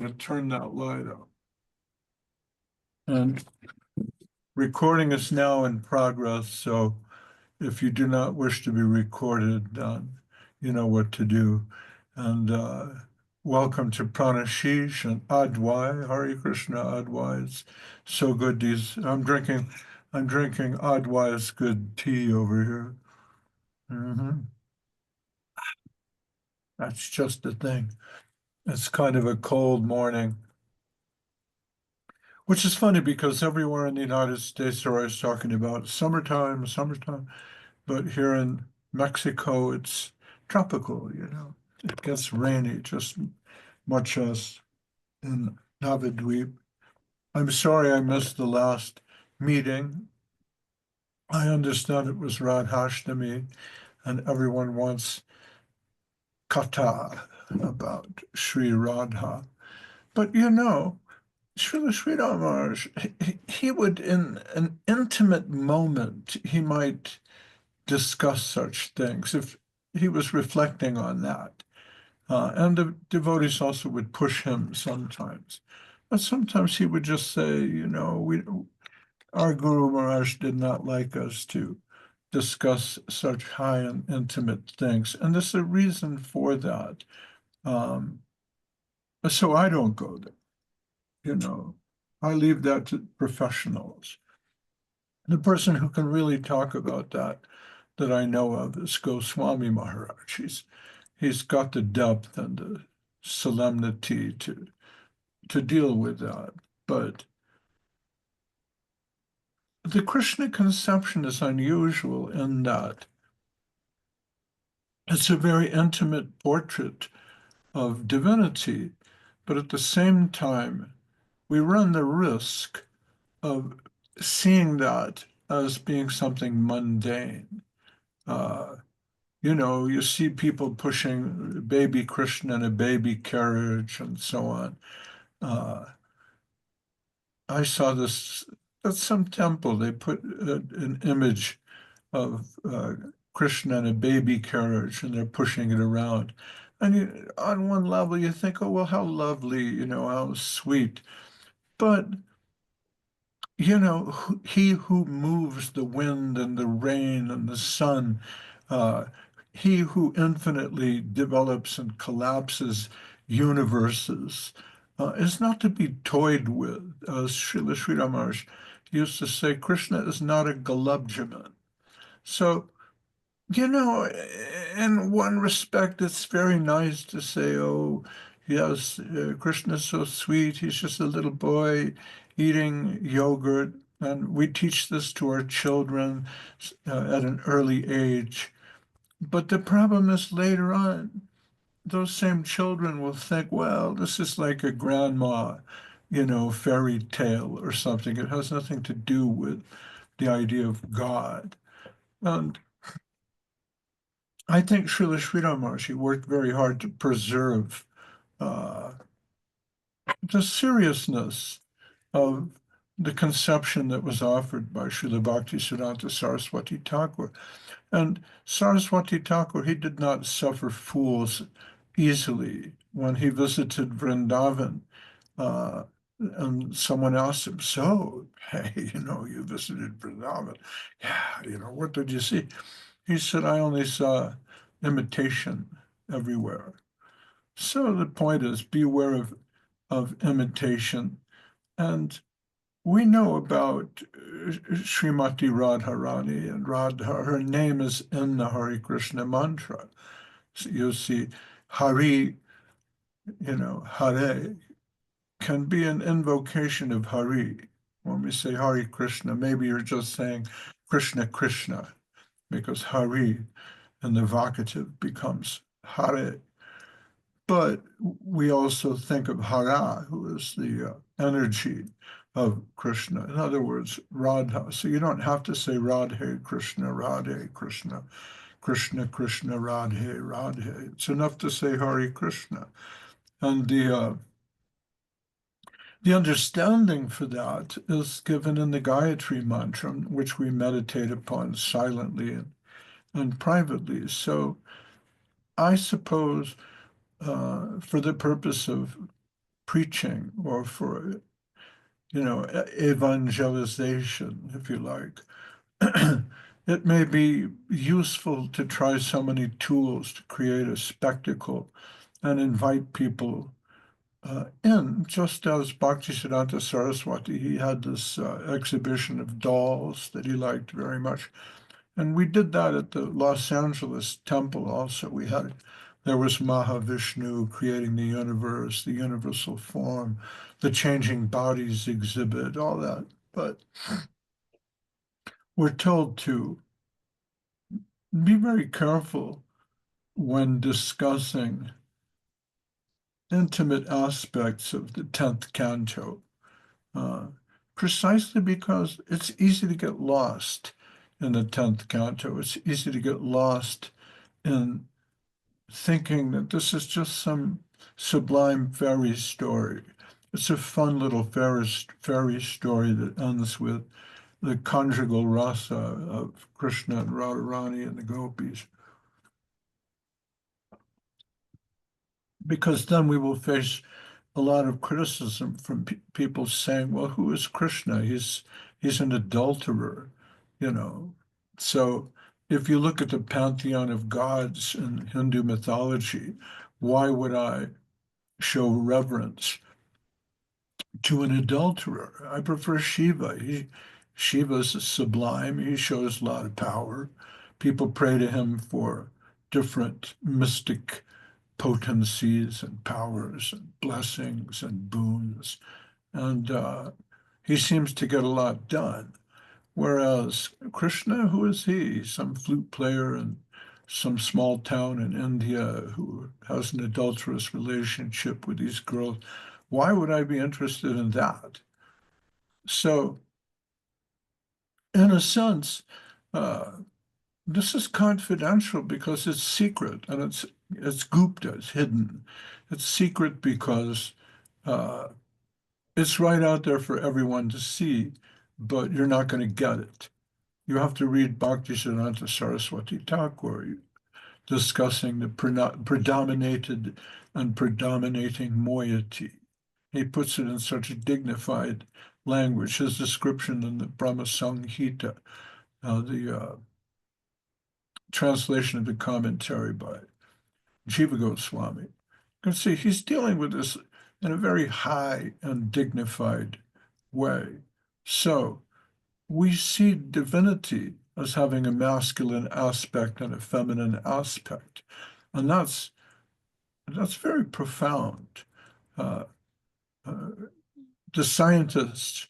to turn that light up. And recording is now in progress, so if you do not wish to be recorded, you know what to do. And welcome to Pranashish and Adwai, Hare Krishna Adwai. It's so good. I'm drinking Adwai's good tea over here. That's just the thing. It's kind of a cold morning, which is funny because everywhere in the United States they're always talking about summertime, summertime. But here in Mexico, it's tropical, you know. It gets rainy, just much as in Navadweep. I'm sorry I missed the last meeting. I understand it was Radhashtami, and everyone wants kata about Sri Radha. But you know, Srila Sri Maharaj, he would, in an intimate moment, he might discuss such things if he was reflecting on that. And the devotees also would push him sometimes. But sometimes he would just say, you know, our Guru Maharaj did not like us to discuss such high and intimate things. And there's a reason for that. Um, so I don't go there, you know. I leave that to professionals. The person who can really talk about that I know of is Goswami Maharaj. He's got the depth and the solemnity to deal with that. But the Krishna conception is unusual in that it's a very intimate portrait of divinity, but at the same time, we run the risk of seeing that as being something mundane. Uh, you know, you see people pushing baby Krishna in a baby carriage and so on. Uh, I saw this at some temple. They put an image of Krishna in a baby carriage and they're pushing it around. And on one level, you think, oh, well, how lovely, you know, how sweet. But you know, he who moves the wind and the rain and the sun, uh, he who infinitely develops and collapses universes, is not to be toyed with. As Srila Sri Maharaj used to say, Krishna is not a galubjaman. So, you know, in one respect, it's very nice to say, oh, yes, Krishna's so sweet. He's just a little boy eating yogurt. And we teach this to our children at an early age. But the problem is later on, those same children will think, well, this is like a grandma, you know, fairy tale or something. It has nothing to do with the idea of God. And I think Srila Sridhar Maharshi worked very hard to preserve uh, the seriousness of the conception that was offered by Srila Bhaktisiddhanta Saraswati Thakur. And Saraswati Thakur, he did not suffer fools easily. When he visited Vrindavan, uh, and someone asked him, so, hey, you know, you visited Vrindavan. Yeah, you know, what did you see? He said, I only saw imitation everywhere. So the point is, beware of imitation. And we know about Srimati Radharani and Radha. Her name is in the Hare Krishna mantra. So you see, Hari, you know, Hare can be an invocation of Hari. When we say Hare Krishna, maybe you're just saying Krishna Krishna, because Hari in the vocative becomes Hare. But we also think of Hara, who is the energy of Krishna. In other words, Radha. So you don't have to say Radhe Krishna, Radhe Krishna, Krishna Krishna, Radhe Radhe. It's enough to say Hare Krishna. And the understanding for that is given in the Gayatri mantra, which we meditate upon silently and privately. So I suppose for the purpose of preaching or for, evangelization, if you like. It may be useful to try so many tools to create a spectacle and invite people in, just as Bhaktisiddhanta Saraswati, he had this exhibition of dolls that he liked very much. And we did that at the Los Angeles temple also. There was Mahavishnu creating the universe, the universal form, the changing bodies exhibit, all that. But we're told to be very careful when discussing intimate aspects of the 10th canto, uh, precisely because it's easy to get lost in the 10th canto. It's easy to get lost in thinking that this is just some sublime fairy story. It's a fun little fairy story that ends with the conjugal rasa of Krishna and Radharani and the gopis. Because then we will face a lot of criticism from people saying, well, who is Krishna? He's an adulterer, you know. So if you look at the pantheon of gods in Hindu mythology, why would I show reverence to an adulterer? I prefer Shiva. Shiva's sublime. He shows a lot of power. People pray to him for different mystic potencies and powers and blessings and boons. And he seems to get a lot done. Whereas Krishna, who is he? Some flute player in some small town in India who has an adulterous relationship with these girls. Why would I be interested in that? So, in a sense, uh, this is confidential because it's secret and it's Gupta, it's hidden. It's secret because uh, it's right out there for everyone to see, but you're not going to get it. You have to read Bhaktisiddhanta Saraswati Thakur discussing the predominated and predominating moiety. He puts it in such a dignified language. His description in the Brahma Samhita, the translation of the commentary by Jiva Goswami. You can see he's dealing with this in a very high and dignified way. So we see divinity as having a masculine aspect and a feminine aspect. And that's very profound. Uh, uh, the scientists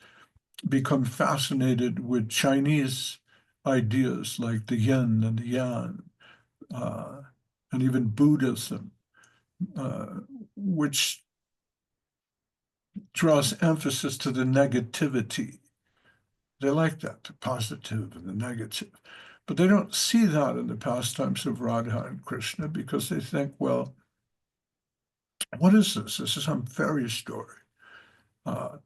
become fascinated with Chinese ideas like the yin and the yang, uh, and even Buddhism, uh, which draws emphasis to the negativity. They like that, the positive and the negative. But they don't see that in the pastimes of Radha and Krishna because they think, well, what is this? This is some fairy story. Uh,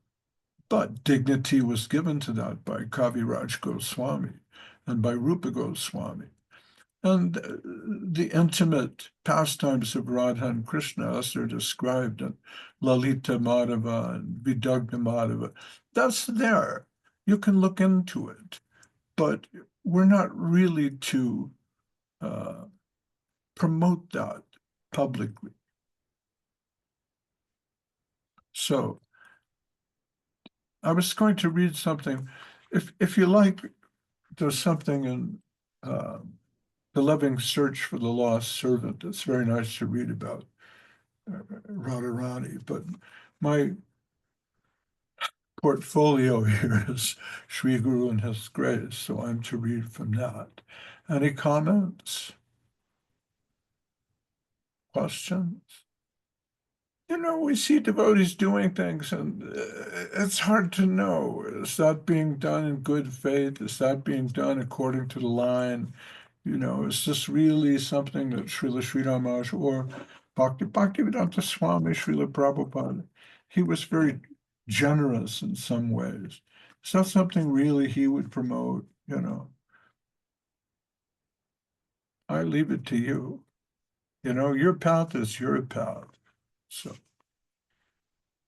but dignity was given to that by Kaviraj Goswami and by Rupa Goswami. And the intimate pastimes of Radha and Krishna, as they're described in Lalita Madhava and Vidagna Madhava, that's there. You can look into it, but we're not really to uh, promote that publicly. So I was going to read something. If you like, there's something in uh, The Loving Search for the Lost Servant that's very nice to read about Radharani. But my portfolio here is Sri Guru and His Grace, so I'm to read from that. Any comments, questions? We see devotees doing things, and it's hard to know. Is that being done in good faith? Is that being done according to the line? Is this really something that Srila Sri Maharaj or Bhaktivedanta Swami, Srila Prabhupada, he was very generous in some ways. Is that something really he would promote? I leave it to you. Your path is your path. So.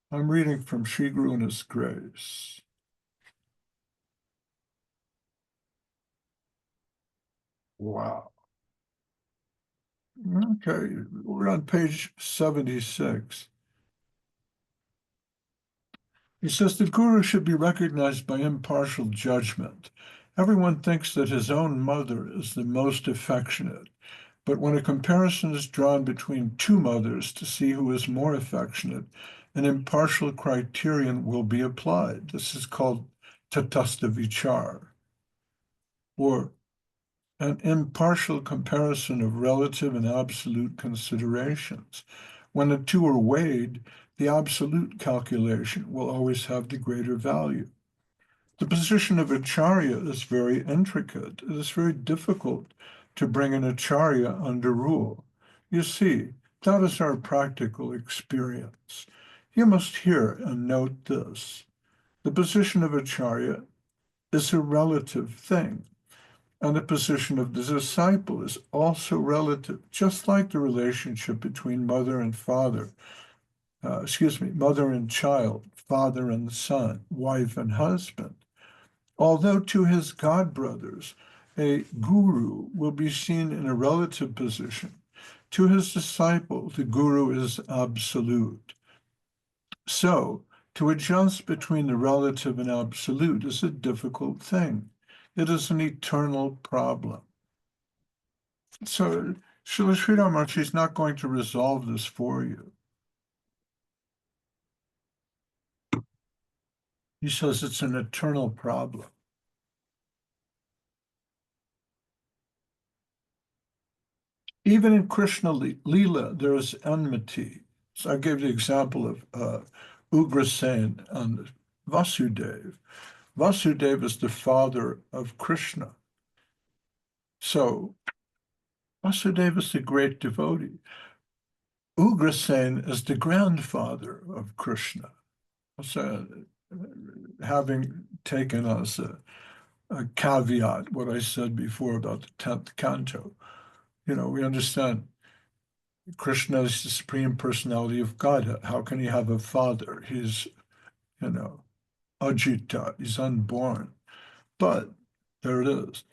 I'm reading from She Grew in His Grace. Wow. Okay, we're on page 76. He says the guru should be recognized by impartial judgment. Everyone thinks that his own mother is the most affectionate, but when a comparison is drawn between two mothers to see who is more affectionate, an impartial criterion will be applied. This is called tatastha vichar, or an impartial comparison of relative and absolute considerations. When the two are weighed, the absolute calculation will always have the greater value. The position of acharya is very intricate. It is very difficult to bring an acharya under rule. You see, that is our practical experience. You must hear and note this. The position of acharya is a relative thing. And the position of the disciple is also relative, just like the relationship between mother and father, mother and child, father and son, wife and husband. Although to his godbrothers, a guru will be seen in a relative position, to his disciple, the guru is absolute. So, to adjust between the relative and absolute is a difficult thing. It is an eternal problem. So Srila Sridhar Maharaj is not going to resolve this for you. He says it's an eternal problem. Even in Krishna Lila, there is enmity. So I gave the example of Ugrasen and Vasudev. Vasudev is the father of Krishna. So Vasudev is the great devotee. Ugrasen is the grandfather of Krishna. So having taken as a caveat what I said before about the 10th canto. We understand Krishna is the supreme personality of God. How can he have a father? He's, Ajita, he's unborn. But there it is.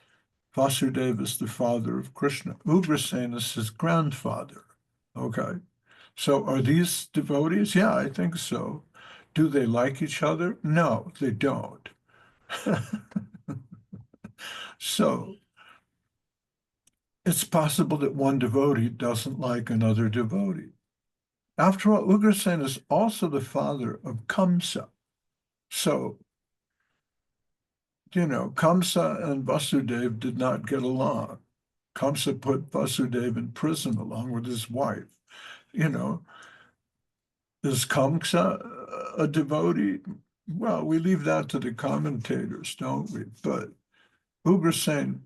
Vasudeva is the father of Krishna. Ugrasena is his grandfather. Okay. So are these devotees? Yeah, I think so. Do they like each other? No, they don't. So it's possible that one devotee doesn't like another devotee. After all, Ugrasen is also the father of Kamsa. So, Kamsa and Vasudev did not get along. Kamsa put Vasudev in prison along with his wife. You know, is Kamsa a devotee? Well, we leave that to the commentators, don't we? But Ugrasen,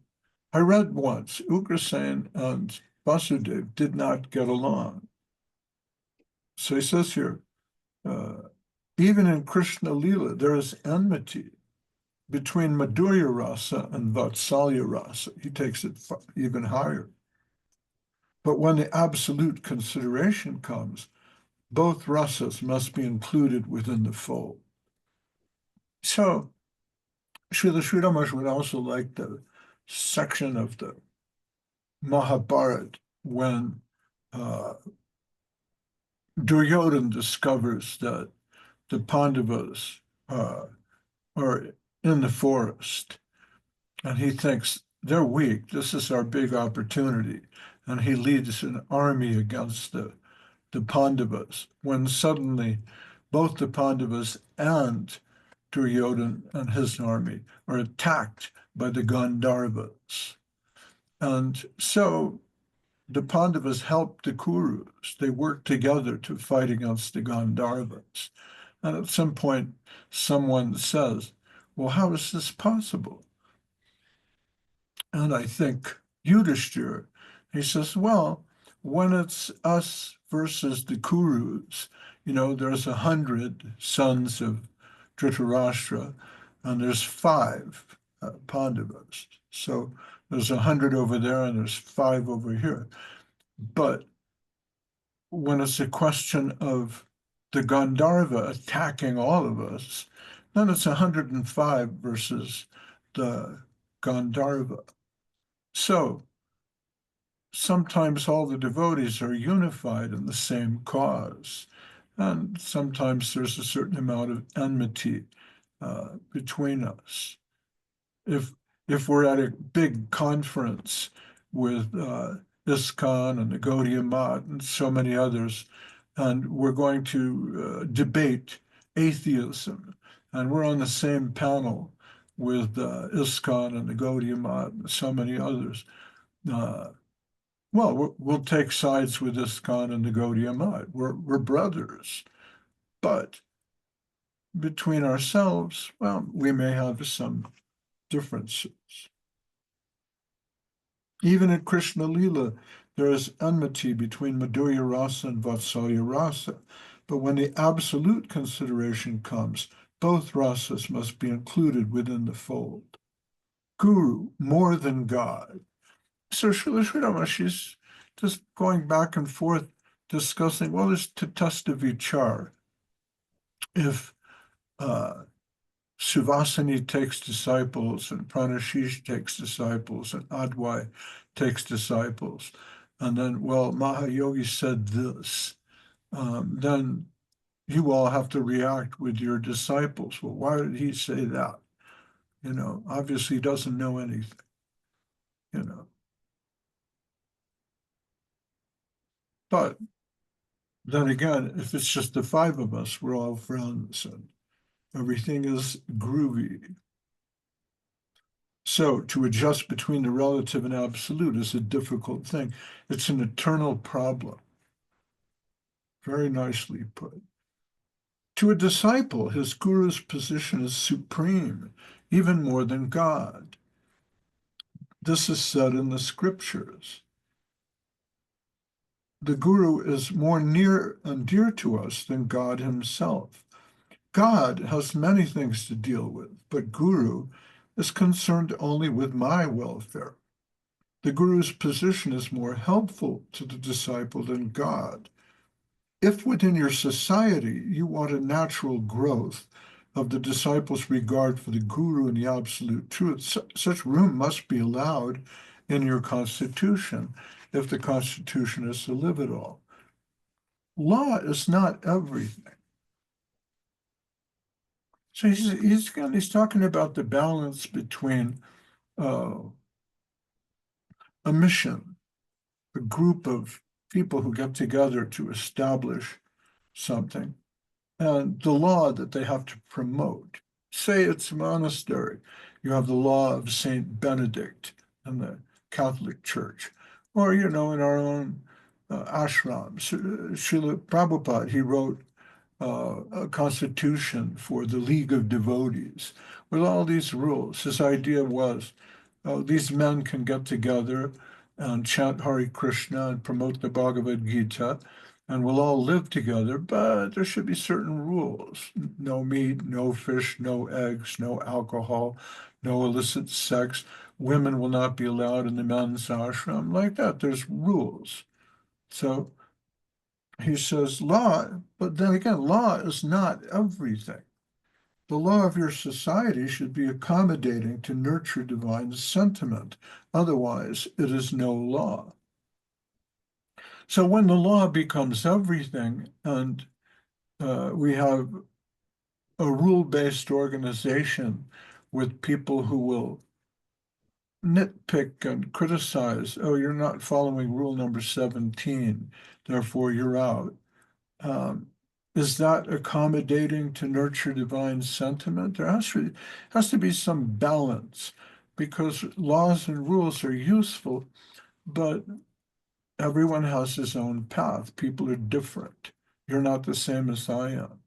I read once, Ugrasen and Vasudev did not get along. So he says here, even in Krishna Lila, there is enmity between Madhurya Rasa and Vatsalya Rasa. He takes it even higher. But when the absolute consideration comes, both rasas must be included within the fold. So Srila Sri Ramakrishna would also like the section of the Mahabharata when Duryodhana discovers that the Pandavas are in the forest, and he thinks they're weak. This is our big opportunity. And he leads an army against the Pandavas when suddenly both the Pandavas and Duryodhana and his army are attacked by the Gandharvas. And so the Pandavas help the Kurus. They work together to fight against the Gandharvas. And at some point, someone says, well, how is this possible? And I think Yudhishthira, he says, well, when it's us versus the Kurus, there's 100 sons of Dhritarashtra, and there's 5 Pandavas. So there's 100 over there, and there's 5 over here. But when it's a question of the Gandharva attacking all of us, then it's 105 versus the Gandharva. So sometimes all the devotees are unified in the same cause, and sometimes there's a certain amount of enmity between us. If we're at a big conference with ISKCON and the Gaudiya Math and so many others, and we're going to debate atheism, and we're on the same panel with ISKCON and the Gaudiya Math and so many others. Well, we'll take sides with ISKCON and the Gaudiya Math. We're brothers, but between ourselves, well, we may have some differences. Even in Krishna Lila, there is enmity between Madhurya Rasa and Vatsalya Rasa. But when the absolute consideration comes, both rasas must be included within the fold. Guru, more than God. So Srila Sridhar is just going back and forth discussing, well, there's tatasta vichar. If Suvasini takes disciples, and Pranashish takes disciples, and Advai takes disciples, and then, well, Mahayogi said this, then you all have to react with your disciples. Well, why did he say that? Obviously he doesn't know anything, you know. But then again, if it's just the five of us, we're all friends and everything is groovy. So to adjust between the relative and absolute is a difficult thing. It's an eternal problem. Very nicely put. To a disciple, his guru's position is supreme, even more than God. This is said in the scriptures. The guru is more near and dear to us than God himself. God has many things to deal with, but guru is concerned only with my welfare. The guru's position is more helpful to the disciple than God. If within your society you want a natural growth of the disciple's regard for the guru and the absolute truth, such room must be allowed in your constitution if the constitution is to live at all. Law is not everything. So he's talking about the balance between a mission, a group of people who get together to establish something, and the law that they have to promote. Say it's a monastery. You have the law of Saint Benedict in the Catholic Church, or, in our own ashrams. Srila Prabhupada, he wrote a constitution for the League of Devotees with all these rules. His idea was these men can get together and chant Hare Krishna and promote the Bhagavad Gita, and we'll all live together, but there should be certain rules. No meat, no fish, no eggs, no alcohol, no illicit sex. Women will not be allowed in the men's ashram. Like that, there's rules. So he says law, but then again, law is not everything. The law of your society should be accommodating to nurture divine sentiment. Otherwise, it is no law. So when the law becomes everything and we have a rule-based organization with people who will nitpick and criticize, oh, you're not following rule number 17, therefore you're out. Is that accommodating to nurture divine sentiment? There has to be some balance, because laws and rules are useful, but everyone has his own path. People are different. You're not the same as I am.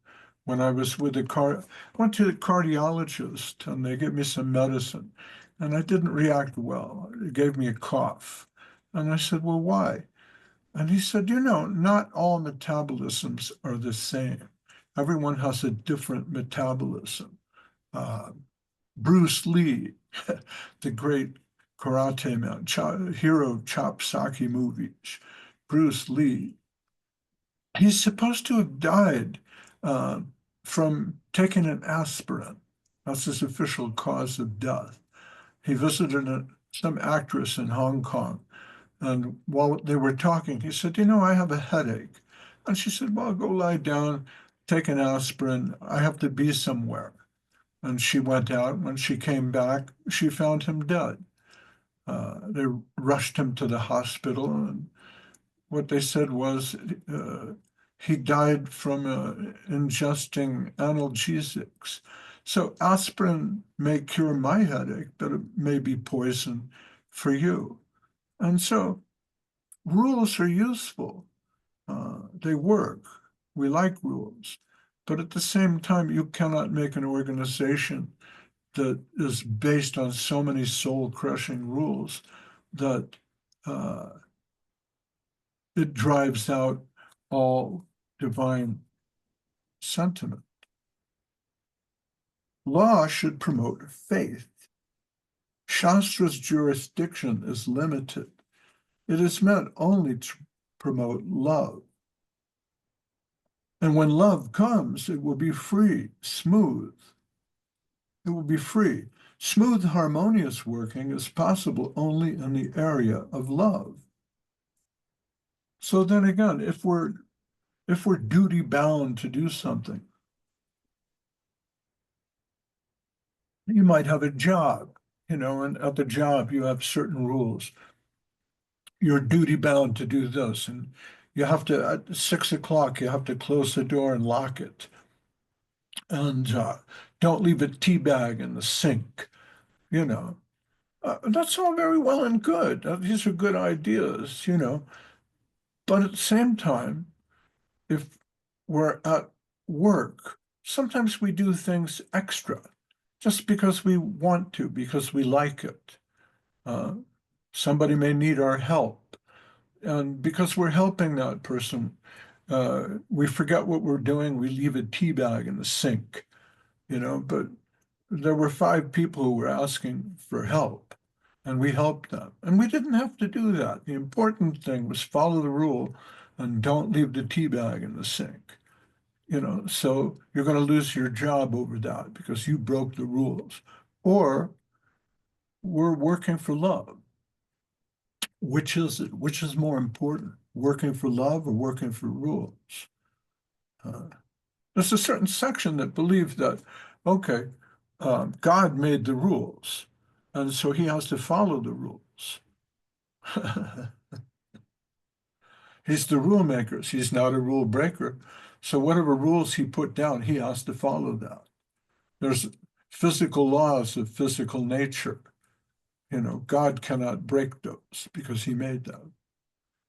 When I was with I went to the cardiologist and they gave me some medicine and I didn't react well. It gave me a cough. And I said, well, why? And he said, not all metabolisms are the same. Everyone has a different metabolism. Bruce Lee, the great karate man, hero of Chop Saki movies, Bruce Lee, he's supposed to have died uh, from taking an aspirin. That's his official cause of death. He visited some actress in Hong Kong, and while they were talking, he said, I have a headache. And she said, well, go lie down, take an aspirin. I have to be somewhere. And she went out. When she came back, she found him dead. They rushed him to the hospital, and what they said was he died from ingesting analgesics. So aspirin may cure my headache, but it may be poison for you. And so rules are useful. They work. We like rules. But at the same time, you cannot make an organization that is based on so many soul-crushing rules that uh, it drives out all divine sentiment. Law should promote faith. Shastra's jurisdiction is limited. It is meant only to promote love. And when love comes, it will be free, smooth. It will be free. Smooth, harmonious working is possible only in the area of love. So then again, if we're duty bound to do something, you might have a job, and at the job you have certain rules. You're duty bound to do this, and you have to, at 6 o'clock, you have to close the door and lock it. And don't leave a tea bag in the sink, you know. That's all very well and good. These are good ideas. But at the same time, if we're at work, sometimes we do things extra just because we want to, because we like it. Uh, Somebody may need our help. And because we're helping that person, we forget what we're doing. We leave a tea bag in the sink. But there were 5 people who were asking for help, and we helped them. And we didn't have to do that. The important thing was follow the rule and don't leave the tea bag in the sink. So you're going to lose your job over that because you broke the rules. Or we're working for love. Which is it? Which is more important, working for love or working for rules? Uh, there's a certain section that believes that, okay, God made the rules, and so he has to follow the rules. He's the rule maker. He's not a rule breaker. So whatever rules he put down, he has to follow that. There's physical laws of physical nature. God cannot break those because he made them.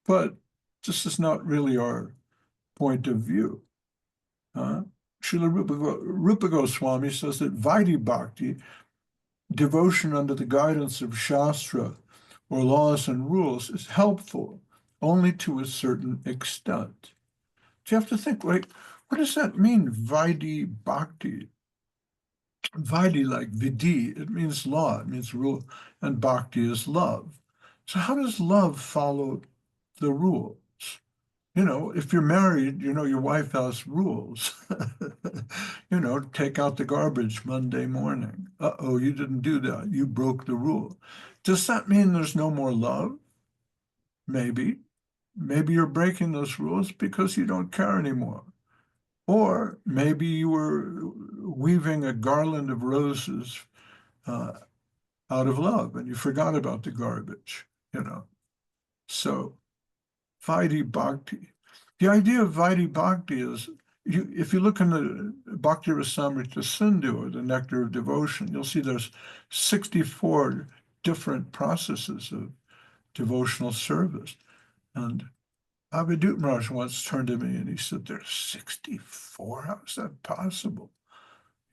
But this is not really our point of view. Srila Rupa Goswami says that Vaidhi Bhakti, devotion under the guidance of Shastra or laws and rules, is helpful only to a certain extent. So you have to think, like, what does that mean, Vaidhi Bhakti? Vaidhi, like Vidhi, it means law, it means rule, and Bhakti is love. So how does love follow the rules? If you're married, your wife has rules. Take out the garbage Monday morning. Uh-oh, you didn't do that. You broke the rule. Does that mean there's no more love? Maybe. Maybe you're breaking those rules because you don't care anymore. Or maybe you were weaving a garland of roses uh, out of love and you forgot about the garbage. So Vaidhi Bhakti. The idea of Vaidhi Bhakti is, if you look in the Bhakti Rasamrita Sindhu, or the Nectar of Devotion, you'll see there's 64 different processes of devotional service. And Abhidut Maharaj once turned to me and he said, there's 64? How is that possible?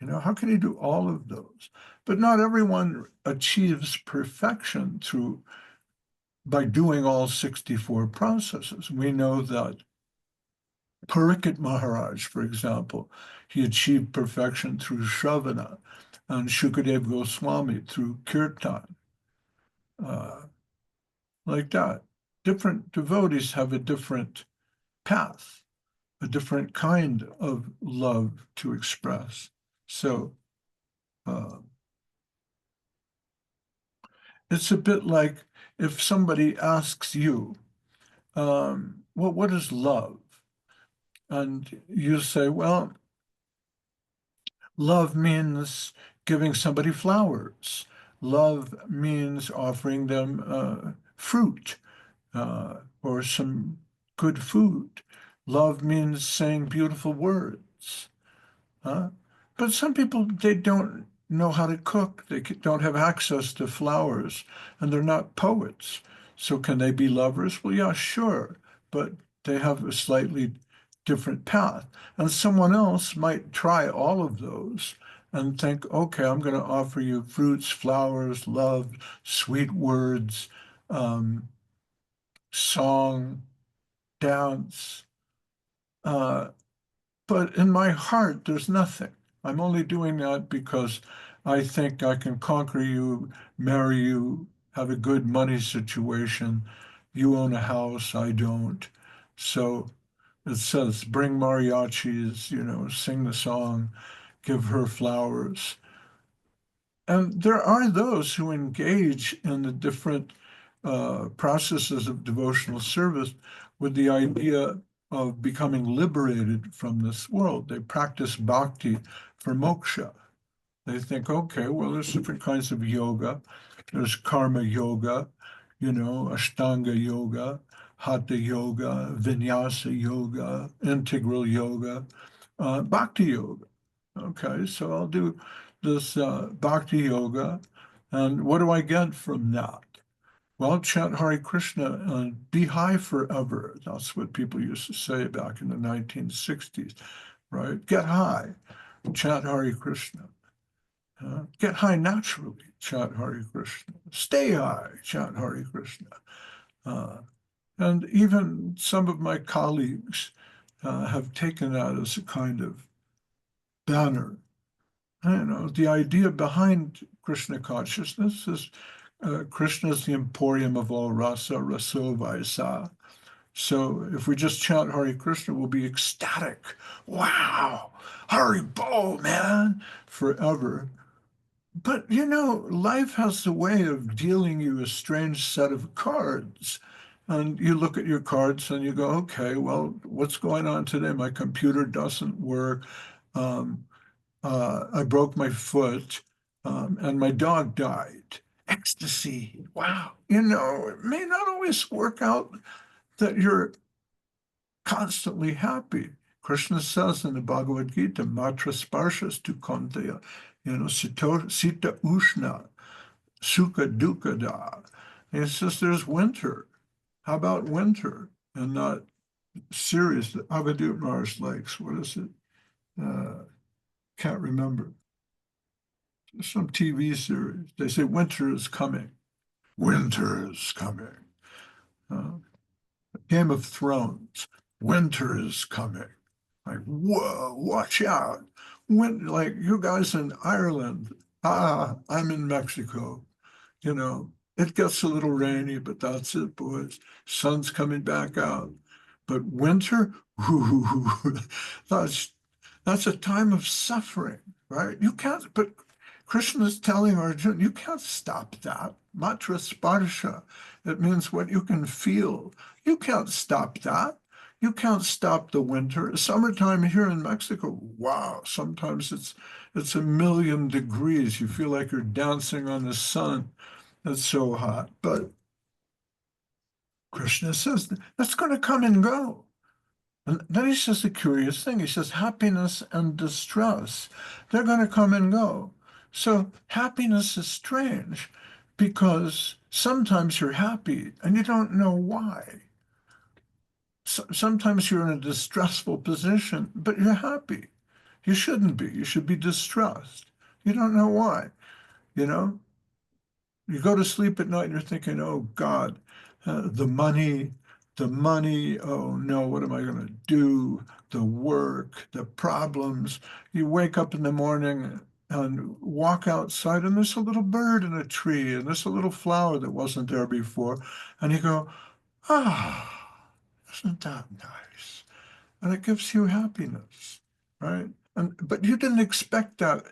How can you do all of those? But not everyone achieves perfection by doing all 64 processes. We know that Parikit Maharaj, for example, he achieved perfection through Shravana, and Shukadev Goswami through Kirtan. Uh, like that. Different devotees have a different path. a different kind of love to express. So uh, it's a bit like if somebody asks you, well, what is love? And you say, well, love means giving somebody flowers. Love means offering them fruit or some good food. Love means saying beautiful words. Huh? But some people, they don't know how to cook. They don't have access to flowers, and they're not poets. So can they be lovers? Well, yeah, sure, but they have a slightly different path. And someone else might try all of those and think, okay, I'm going to offer you fruits, flowers, love, sweet words, um, song, dance. Uh, But in my heart, there's nothing. I'm only doing that because I think I can conquer you, marry you, have a good money situation. You own a house, I don't. So it says, bring mariachis, sing the song, give her flowers. And there are those who engage in the different processes of devotional service with the idea of becoming liberated from this world. They practice bhakti for moksha. They think, okay, well, there's different kinds of yoga. There's karma yoga, Ashtanga yoga, hatha yoga, vinyasa yoga, integral yoga, bhakti yoga. Okay, so I'll do this bhakti yoga. And what do I get from that? Well, chant Hare Krishna and be high forever. That's what people used to say back in the 1960s, right? Get high, chant Hare Krishna. Get high naturally, chant Hare Krishna. Stay high, chant Hare Krishna. Uh, and even some of my colleagues have taken that as a kind of banner. The idea behind Krishna consciousness is Krishna is the emporium of all rasa, raso, vaisa. So if we just chant Hare Krishna, we'll be ecstatic. Wow, Hare Bo, man, forever. But life has a way of dealing you a strange set of cards. And you look at your cards and you go, okay, well, what's going on today? My computer doesn't work. Um, I broke my foot, and my dog died. Ecstasy. Wow. It may not always work out that you're constantly happy. Krishna says in the Bhagavad Gita, Matra Sparshas tu Kaunteya, Sita Ushna, Sukha Dukkha Da. And he says there's winter. How about winter? And not serious. Avadut Mars Lakes. What is it? Can't remember. Some TV series. They say winter is coming. Winter is coming. Uh, Game of Thrones. Winter is coming. Like, whoa, watch out. Like you guys in Ireland. I'm in Mexico. It gets a little rainy, but that's it, boys. Sun's coming back out. But winter, ooh, that's that's a time of suffering, right? You can't, but Krishna is telling Arjuna, you can't stop that. Matra sparsha. It means what you can feel. You can't stop that. You can't stop the winter. Summertime here in Mexico, wow, sometimes it's 1,000,000 degrees. You feel like you're dancing on the sun. It's so hot. But Krishna says that's going to come and go. And then he says a curious thing. He says happiness and distress, they're going to come and go. So happiness is strange because sometimes you're happy and you don't know why. Sometimes you're in a distressful position, but you're happy. You shouldn't be. You should be distressed. You don't know why, you know? You go to sleep at night and you're thinking, oh God, the money, oh no, what am I going to do? The work, the problems. You wake up in the morning and walk outside, and there's a little bird in a tree, and there's a little flower that wasn't there before. And you go, ah, isn't that nice? and it gives you happiness, right? But you didn't expect that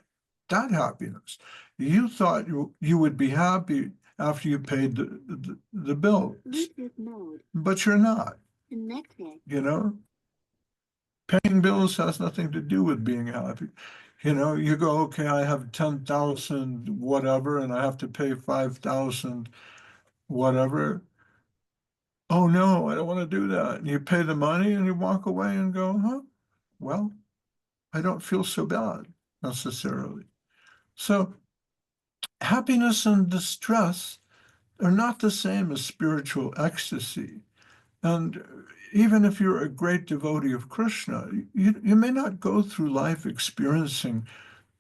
happiness. You thought you would be happy after you paid the bill, but you're not. You know, paying bills has nothing to do with being happy. You go, okay, I have 10,000 whatever, and I have to pay 5,000 whatever. Oh no, I don't want to do that. And you pay the money and you walk away and go, huh? Well, I don't feel so bad necessarily. So happiness and distress are not the same as spiritual ecstasy. And even if you're a great devotee of Krishna, you may not go through life experiencing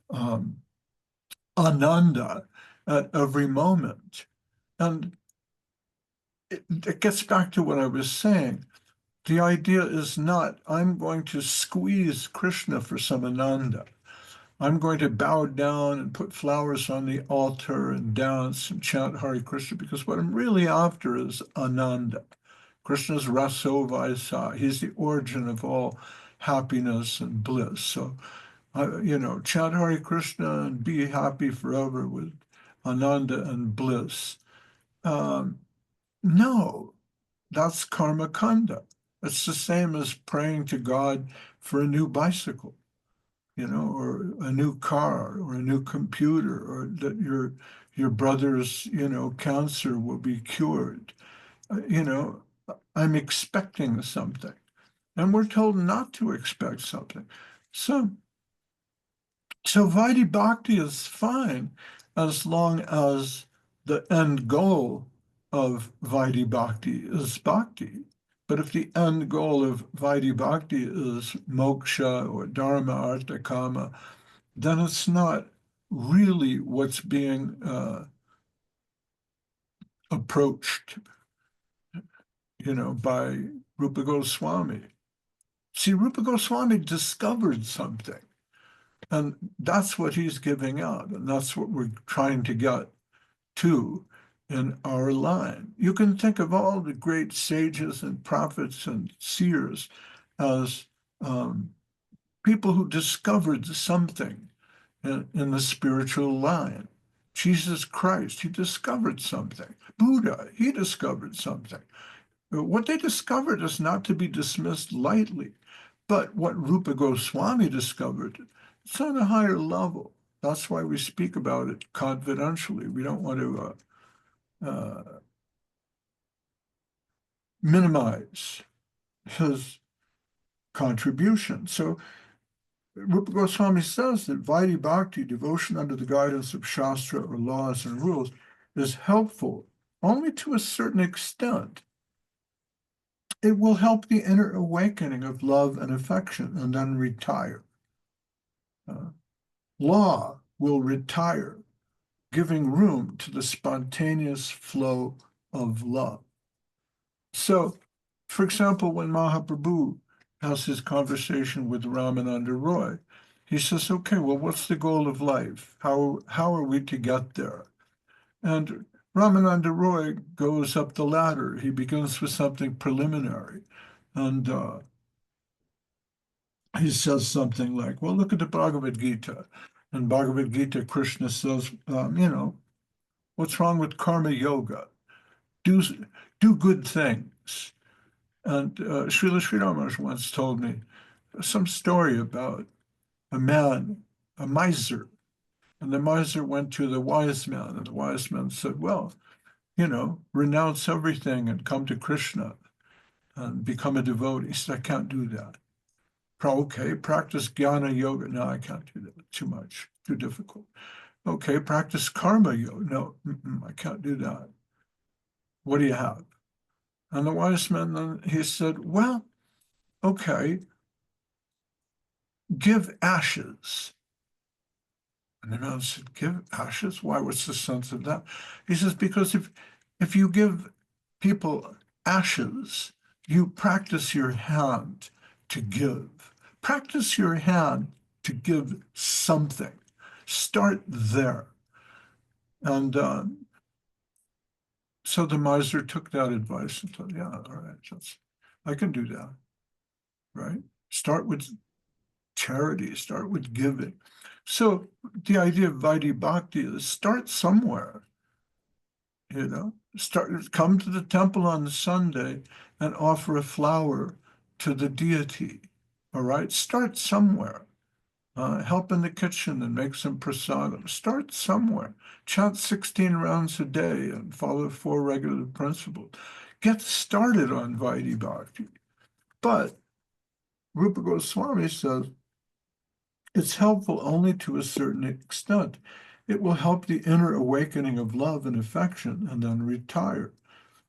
um, ananda at every moment. And it gets back to what I was saying. The idea is not, I'm going to squeeze Krishna for some ananda. I'm going to bow down and put flowers on the altar and dance and chant Hare Krishna, because what I'm really after is Ananda. Krishna's Raso Vaisa. He's the origin of all happiness and bliss. So, chant Hare Krishna and be happy forever with Ananda and bliss. Um, no, that's karma kanda. It's the same as praying to God for a new bicycle, or a new car or a new computer, or that your brother's, cancer will be cured. Uh, You know, I'm expecting something, and we're told not to expect something. So, so Vaidhi Bhakti is fine as long as the end goal of Vaidhi Bhakti is bhakti. But if the end goal of Vaidhi Bhakti is moksha or dharma, artha, kama, then it's not really what's being approached, by Rupa Goswami. See, Rupa Goswami discovered something, and that's what he's giving out, and that's what we're trying to get to in our line. You can think of all the great sages and prophets and seers as um, people who discovered something in the spiritual line. Jesus Christ, he discovered something. Buddha, he discovered something. What they discovered is not to be dismissed lightly, but what Rupa Goswami discovered, it's on a higher level. That's why we speak about it confidentially. We don't want to minimize his contribution. So Rupa Goswami says that Vaidhi Bhakti, devotion under the guidance of Shastra or laws and rules, is helpful only to a certain extent. It will help the inner awakening of love and affection and then retire. Law will retire, giving room to the spontaneous flow of love. So, for example, when Mahaprabhu has his conversation with Ramananda Roy, he says, okay, well, what's the goal of life? How are we to get there? And Ramananda Roy goes up the ladder. He begins with something preliminary. And he says something like, well, look at the Bhagavad Gita. In Bhagavad Gita, Krishna says, what's wrong with karma yoga? Do, do good things. And Srila Sri Ramakrishna once told me some story about a man, a miser, and the miser went to the wise man, and the wise man said, well, renounce everything and come to Krishna and become a devotee. He said, I can't do that. Okay, practice jnana yoga. No, I can't do that. Too much, too difficult. Okay, practice karma yoga. No, I can't do that. What do you have? And the wise man, then he said, well, okay, give ashes. And the man said, give ashes? Why? What's the sense of that? He says, because if you give people ashes, you practice your hand to give. Practice your hand to give something. Start there. And so the miser took that advice and thought, yeah, all right, I can do that, right? Start with charity, start with giving. So the idea of Vaidhi Bhakti is start somewhere, come to the temple on the Sunday and offer a flower to the deity. All right, start somewhere. Help in the kitchen and make some prasadam. Start somewhere. Chant 16 rounds a day and follow 4 regulative principles. Get started on Vaidhi Bhakti. But Rupa Goswami says it's helpful only to a certain extent. It will help the inner awakening of love and affection and then retire.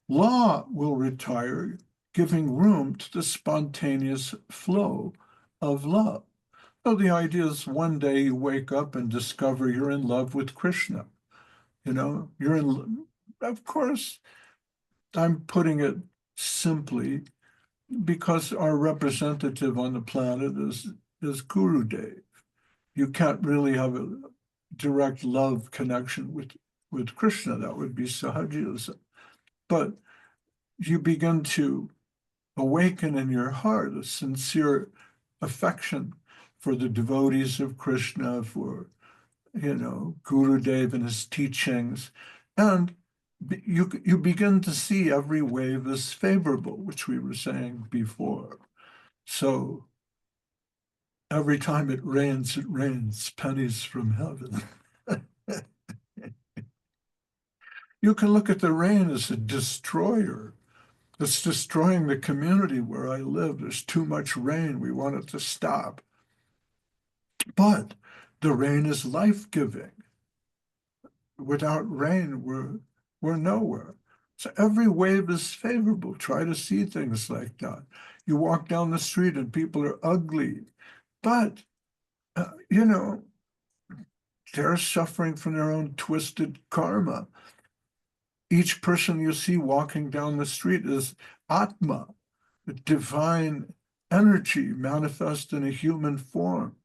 Law will retire, giving room to the spontaneous flow of love. So the idea is one day you wake up and discover you're in love with Krishna. Of course, I'm putting it simply because our representative on the planet is Gurudev. You can't really have a direct love connection with Krishna. That would be Sahajism. But you begin to awaken in your heart a sincere affection for the devotees of Krishna, for, Gurudev and his teachings. And you begin to see every wave as favorable, which we were saying before. So every time it rains pennies from heaven. You can look at the rain as a destroyer. It's destroying the community where I live. There's too much rain. We want it to stop. But the rain is life-giving. Without rain, we're nowhere. So every wave is favorable. Try to see things like that. You walk down the street and people are ugly, but they're suffering from their own twisted karma. Each person you see walking down the street is Atma, the divine energy manifest in a human form.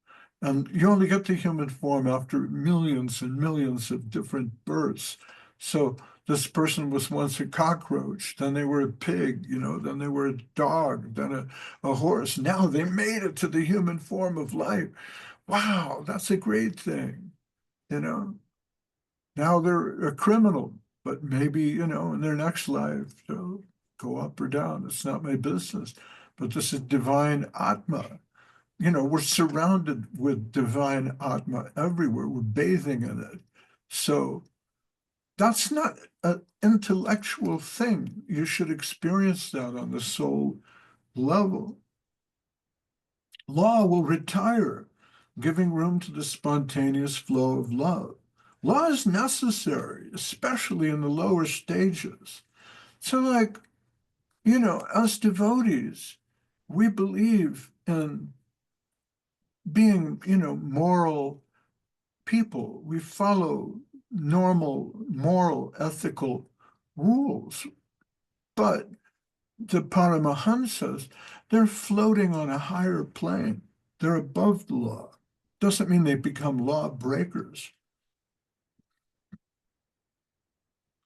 And you only get the human form after millions and millions of different births. So this person was once a cockroach, then they were a pig, then they were a dog, then a horse. Now they made it to the human form of life. Wow, that's a great thing, you know. Now they're a criminal, but maybe, in their next life, they'll go up or down. It's not my business. But this is divine Atma. We're surrounded with divine Atma everywhere. We're bathing in it. So that's not an intellectual thing. You should experience that on the soul level. Law will retire, giving room to the spontaneous flow of love. Law is necessary, especially in the lower stages. So, as devotees, we believe in being, moral people. We follow normal, moral, ethical rules. But the Paramahamsas, they're floating on a higher plane. They're above the law. Doesn't mean they become law breakers.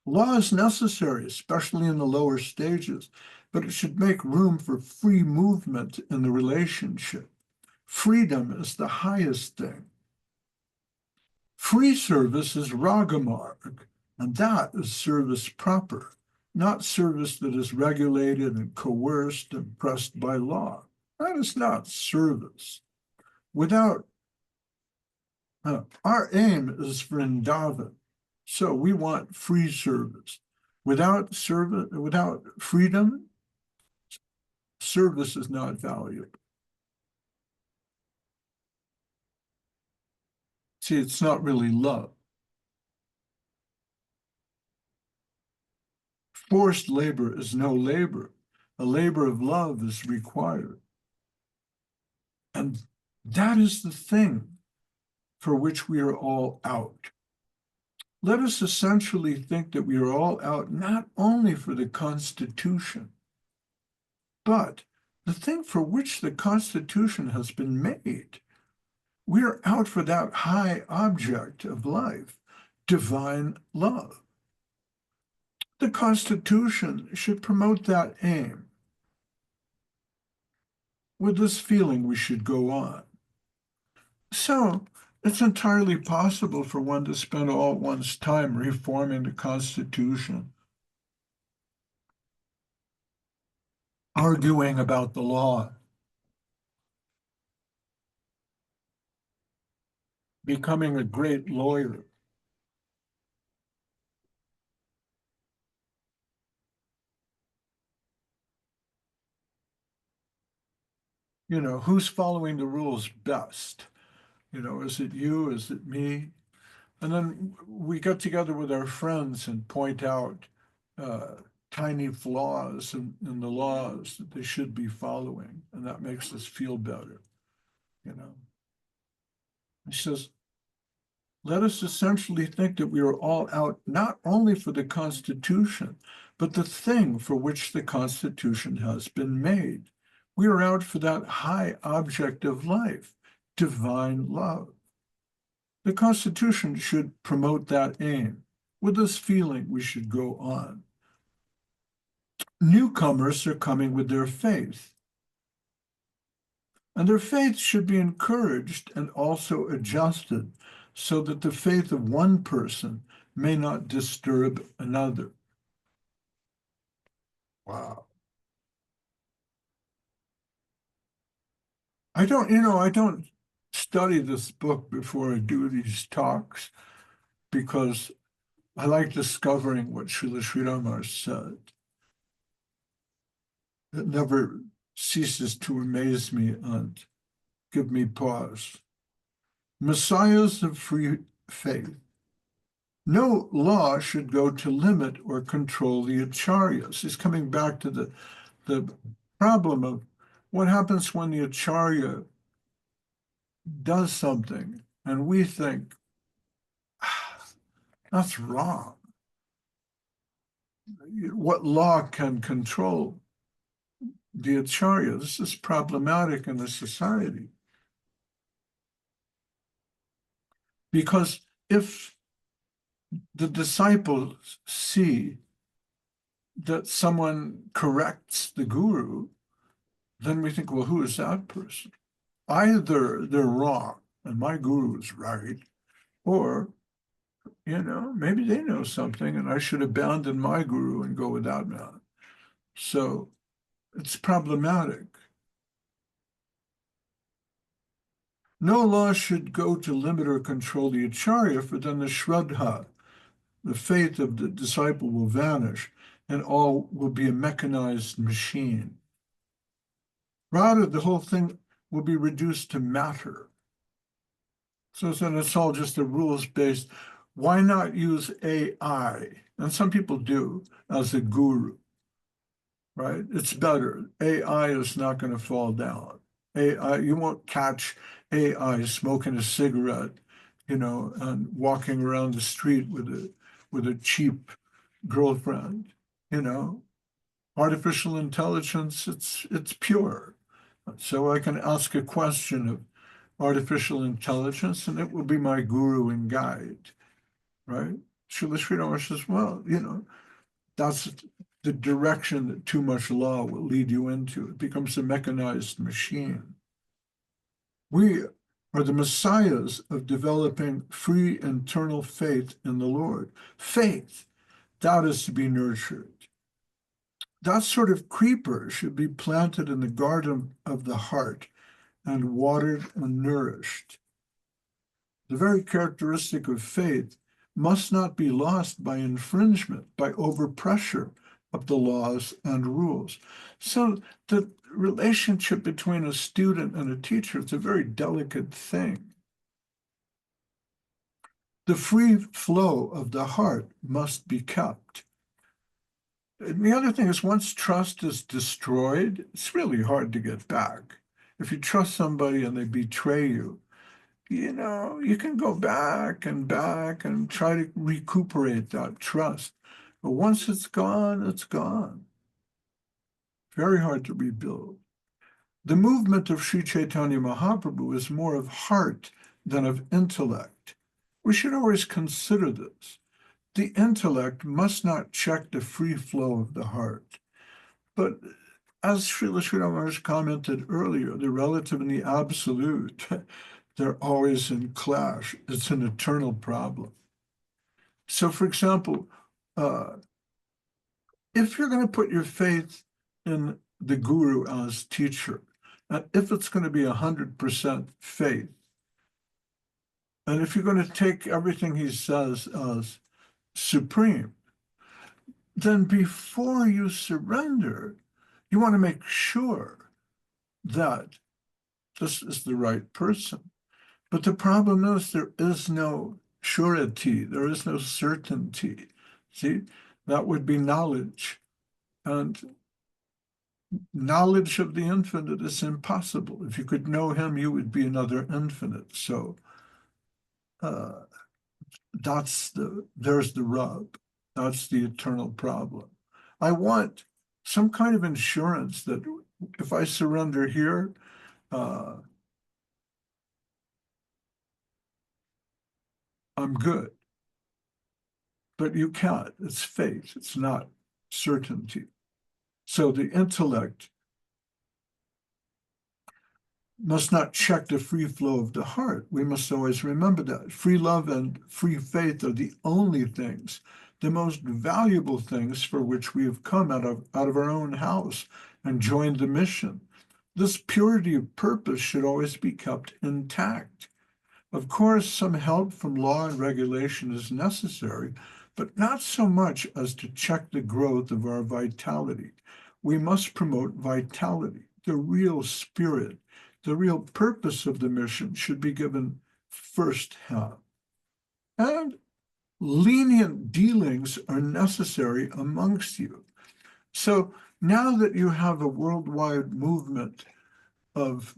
Law is necessary, especially in the lower stages, but it should make room for free movement in the relationship. Freedom is the highest thing. Free service is ragamarg, and that is service proper, not service that is regulated and coerced and pressed by law. That is not service. Our aim is Vrindavan. So we want free service. Without freedom, service is not valuable. See, it's not really love. Forced labor is no labor. A labor of love is required. And that is the thing for which we are all out. Let us essentially think that we are all out not only for the Constitution, but the thing for which the Constitution has been made. We are out for that high object of life, divine love. The Constitution should promote that aim. With this feeling, we should go on. So it's entirely possible for one to spend all one's time reforming the Constitution, arguing about the law, becoming a great lawyer. You know, who's following the rules best? You know, is it you? Is it me? And then we get together with our friends and point out uh, tiny flaws in the laws that they should be following. And that makes us feel better, you know. He says, let us essentially think that we are all out not only for the Constitution, but the thing for which the Constitution has been made. We are out for that high object of life, divine love. The Constitution should promote that aim. With this feeling, we should go on. Newcomers are coming with their faith, and their faith should be encouraged and also adjusted so that the faith of one person may not disturb another. Wow. I don't study this book before I do these talks because I like discovering what Srila Sridhar said. It never ceases to amaze me and give me pause. Messiahs of free faith. No law should go to limit or control the acharyas. He's coming back to the problem of what happens when the acharya does something and we think, ah, that's wrong. What law can control the acharya? This is problematic in the society. Because if the disciples see that someone corrects the guru, then we think, well, who is that person? Either they're wrong and my guru is right, or, maybe they know something and I should abandon my guru and go with that man. So it's problematic. No law should go to limit or control the acharya, for then the shraddha, the faith of the disciple, will vanish and all will be a mechanized machine. Rather, the whole thing will be reduced to matter. So then it's all just a rules-based. Why not use AI? And some people do as a guru, right? It's better. AI is not going to fall down. AI, you won't catch AI smoking a cigarette, and walking around the street with a cheap girlfriend, you know. Artificial intelligence, it's pure. So I can ask a question of artificial intelligence, and it will be my guru and guide, right? Srila Sridhar says, well, that's the direction that too much law will lead you into. It becomes a mechanized machine. We are the messiahs of developing free internal faith in the Lord. Faith, that is to be nurtured. That sort of creeper should be planted in the garden of the heart and watered and nourished. The very characteristic of faith must not be lost by infringement, by overpressure of the laws and rules. So the relationship between a student and a teacher is a very delicate thing. The free flow of the heart must be kept. And the other thing is, once trust is destroyed, it's really hard to get back. If you trust somebody and they betray you, you can go back and try to recuperate that trust. But once it's gone, it's gone. Very hard to rebuild. The movement of Sri Chaitanya Mahaprabhu is more of heart than of intellect. We should always consider this. The intellect must not check the free flow of the heart. But as Srila Sridhar Maharaj commented earlier, the relative and the absolute, they're always in clash. It's an eternal problem. So, for example, uh, if you're going to put your faith in the guru as teacher, and if it's going to be 100% faith, and if you're going to take everything he says as supreme, then before you surrender, you want to make sure that this is the right person. But the problem is there is no surety, there is no certainty. See, that would be knowledge. And knowledge of the infinite is impossible. If you could know him, you would be another infinite. So uh, there's the rub. That's the eternal problem. I want some kind of insurance that if I surrender here, uh, I'm good. But you can't. It's faith. It's not certainty. So the intellect must not check the free flow of the heart. We must always remember that. Free love and free faith are the only things, the most valuable things for which we have come out of our own house and joined the mission. This purity of purpose should always be kept intact. Of course, some help from law and regulation is necessary, but not so much as to check the growth of our vitality. We must promote vitality, the real spirit, the real purpose of the mission should be given first hand. And lenient dealings are necessary amongst you. So now that you have a worldwide movement of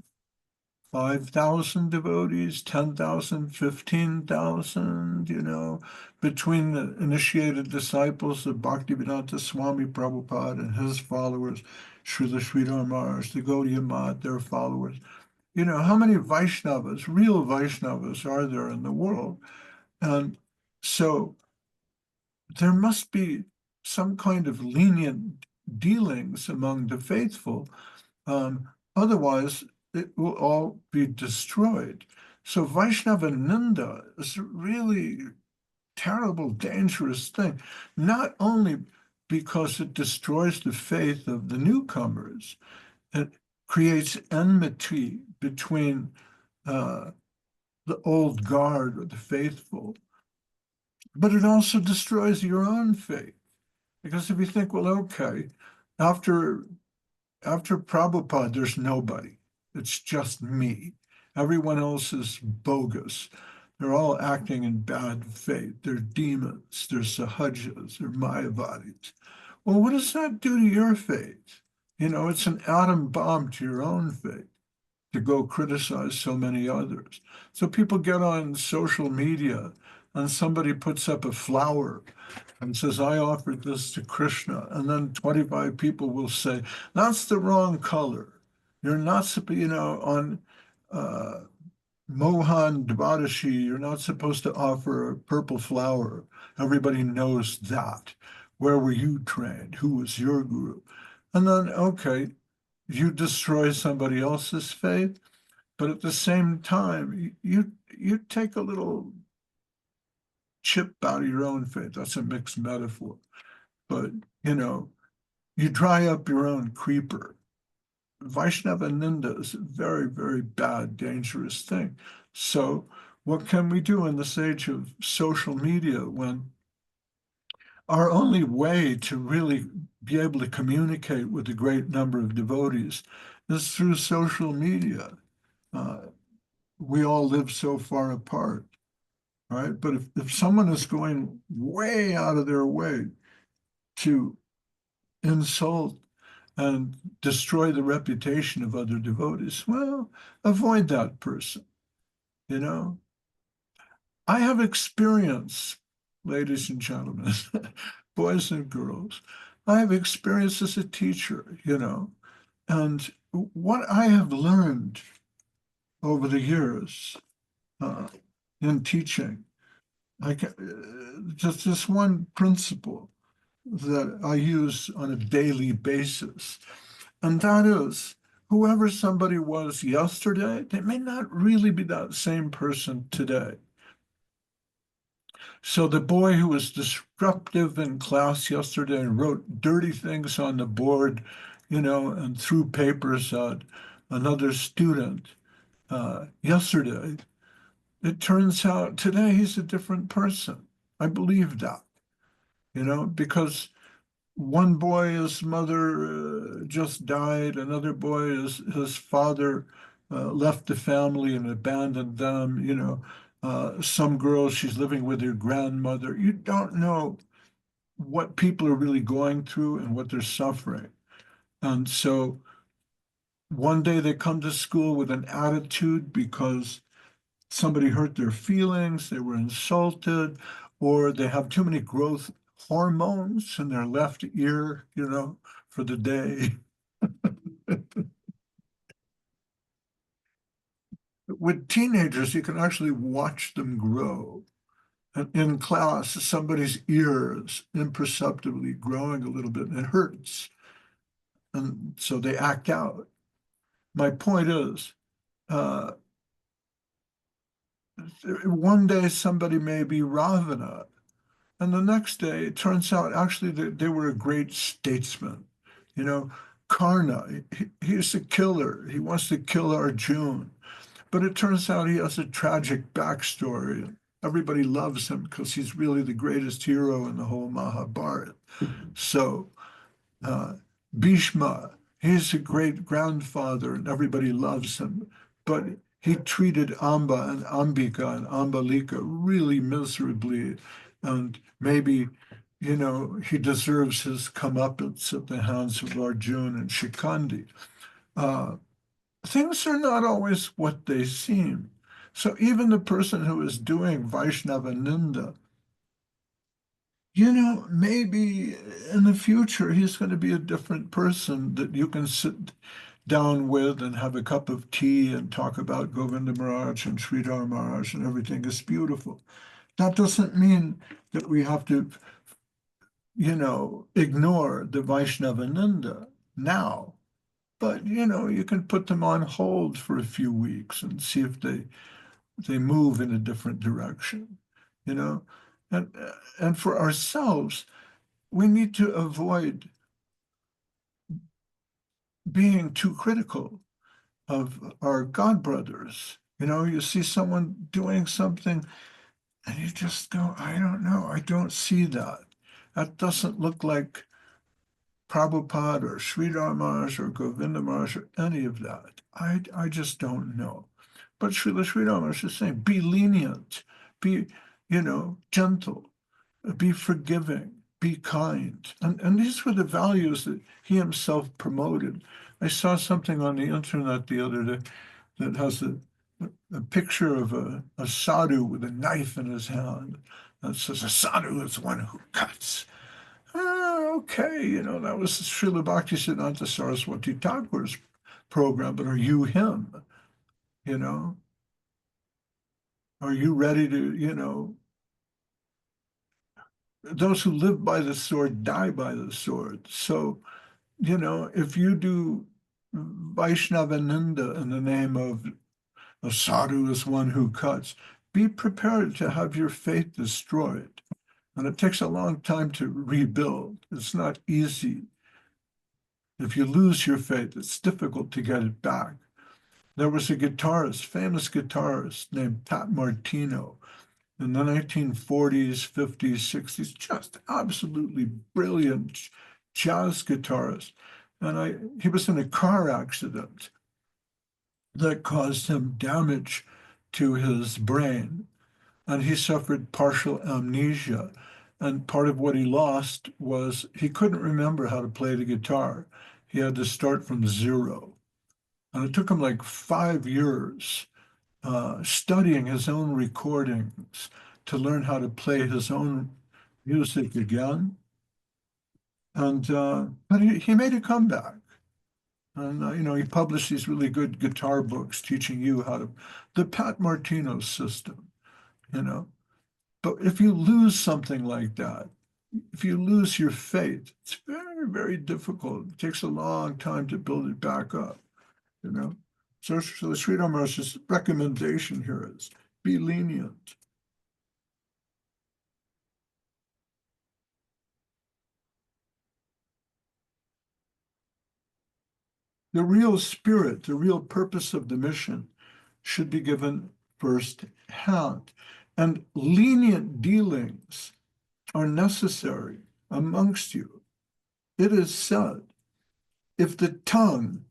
5,000 devotees, 10,000, 15,000, between the initiated disciples of Bhaktivedanta Swami Prabhupada and his followers, Srila Sridhar Maharaj, the Gaudiya Math, their followers. How many Vaishnavas, real Vaishnavas, are there in the world? And so there must be some kind of lenient dealings among the faithful. Otherwise, it will all be destroyed. So Vaishnava Ninda is a really terrible, dangerous thing, not only because it destroys the faith of the newcomers, it creates enmity between the old guard or the faithful, but it also destroys your own faith. Because if you think, well, okay, after Prabhupada, there's nobody. It's just me. Everyone else is bogus. They're all acting in bad faith. They're demons. They're sahajas. They're mayavadis. Well, what does that do to your faith? It's an atom bomb to your own faith to go criticize so many others. So people get on social media and somebody puts up a flower and says, I offered this to Krishna. And then 25 people will say, that's the wrong color. You're not supposed, on uh, Mohan Dvadashi, you're not supposed to offer a purple flower. Everybody knows that. Where were you trained? Who was your guru? And then, okay, you destroy somebody else's faith, but at the same time, you take a little chip out of your own faith. That's a mixed metaphor. But, you dry up your own creeper. Vaishnava Ninda is a very, very bad, dangerous thing. So what can we do in this age of social media when our only way to really be able to communicate with a great number of devotees is through social media? Uh, we all live so far apart, right? But if someone is going way out of their way to insult and destroy the reputation of other devotees, well, avoid that person, you know? I have experience, ladies and gentlemen, boys and girls. I have experience as a teacher, and what I have learned over the years uh, in teaching, just this one principle that I use on a daily basis And that is, whoever somebody was yesterday, they may not really be that same person today. So the boy who was disruptive in class yesterday and wrote dirty things on the board, and threw papers at another student yesterday, it turns out today he's a different person. I believe that, because one boy, his mother just died. Another boy, his father left the family and abandoned them. Some girl, she's living with her grandmother. You don't know what people are really going through and what they're suffering. And so one day they come to school with an attitude because somebody hurt their feelings, they were insulted, or they have too many growth hormones in their left ear, for the day. With teenagers, you can actually watch them grow. And in class, somebody's ear is imperceptibly growing a little bit and it hurts. And so they act out. My point is, uh, one day somebody may be Ravana, and the next day it turns out actually that they were a great statesman. You know, Karna, he's a killer. He wants to kill Arjuna. But it turns out he has a tragic backstory. Everybody loves him because he's really the greatest hero in the whole Mahabharata. So uh, Bhishma, he's a great grandfather and everybody loves him. But he treated Amba and Ambika and Ambalika really miserably. And maybe, he deserves his comeuppance at the hands of Arjuna and Shikandi. Uh, Things are not always what they seem. So even the person who is doing Vaishnava Ninda, maybe in the future he's going to be a different person that you can sit down with and have a cup of tea and talk about Govinda Maharaj and Sridhar Maharaj and everything is beautiful. That doesn't mean that we have to, ignore the Vaishnava Ninda now. But you can put them on hold for a few weeks and see if they move in a different direction, you know. And and for ourselves, we need to avoid being too critical of our God brothers. You see someone doing something and you just go, I don't know, I don't see that. That doesn't look like Prabhupada or Sridhar Maharaj or Govinda Maharaj or any of that. I just don't know. But Srila Sridhar Maharaj is saying, be lenient, be, gentle, be forgiving, be kind. And these were the values that he himself promoted. I saw something on the internet the other day that has a picture of a sadhu with a knife in his hand. That says, a sadhu is one who cuts. Okay, that was Srila Bhaktisiddhanta Saraswati Thakur's program, but are you him? You know, are you ready to, those who live by the sword die by the sword. So, if you do Vaishnava Ninda in the name of a sadhu is one who cuts, be prepared to have your faith destroyed. And it takes a long time to rebuild. It's not easy. If you lose your faith, it's difficult to get it back. There was a guitarist, famous guitarist named Pat Martino in the 1940s, 50s, 60s, just absolutely brilliant jazz guitarist. And he was in a car accident that caused him damage to his brain, and he suffered partial amnesia. And part of what he lost was he couldn't remember how to play the guitar. He had to start from zero. And it took him like 5 years studying his own recordings to learn how to play his own music again. And but he made a comeback. And he published these really good guitar books teaching you how to, the Pat Martino system, you know. But if you lose something like that, if you lose your faith, it's very, very difficult. It takes a long time to build it back up, you know. So the Sri Maharaj's recommendation here is be lenient. The real spirit, the real purpose of the mission should be given first hand. And lenient dealings are necessary amongst you. It is said, if the tongue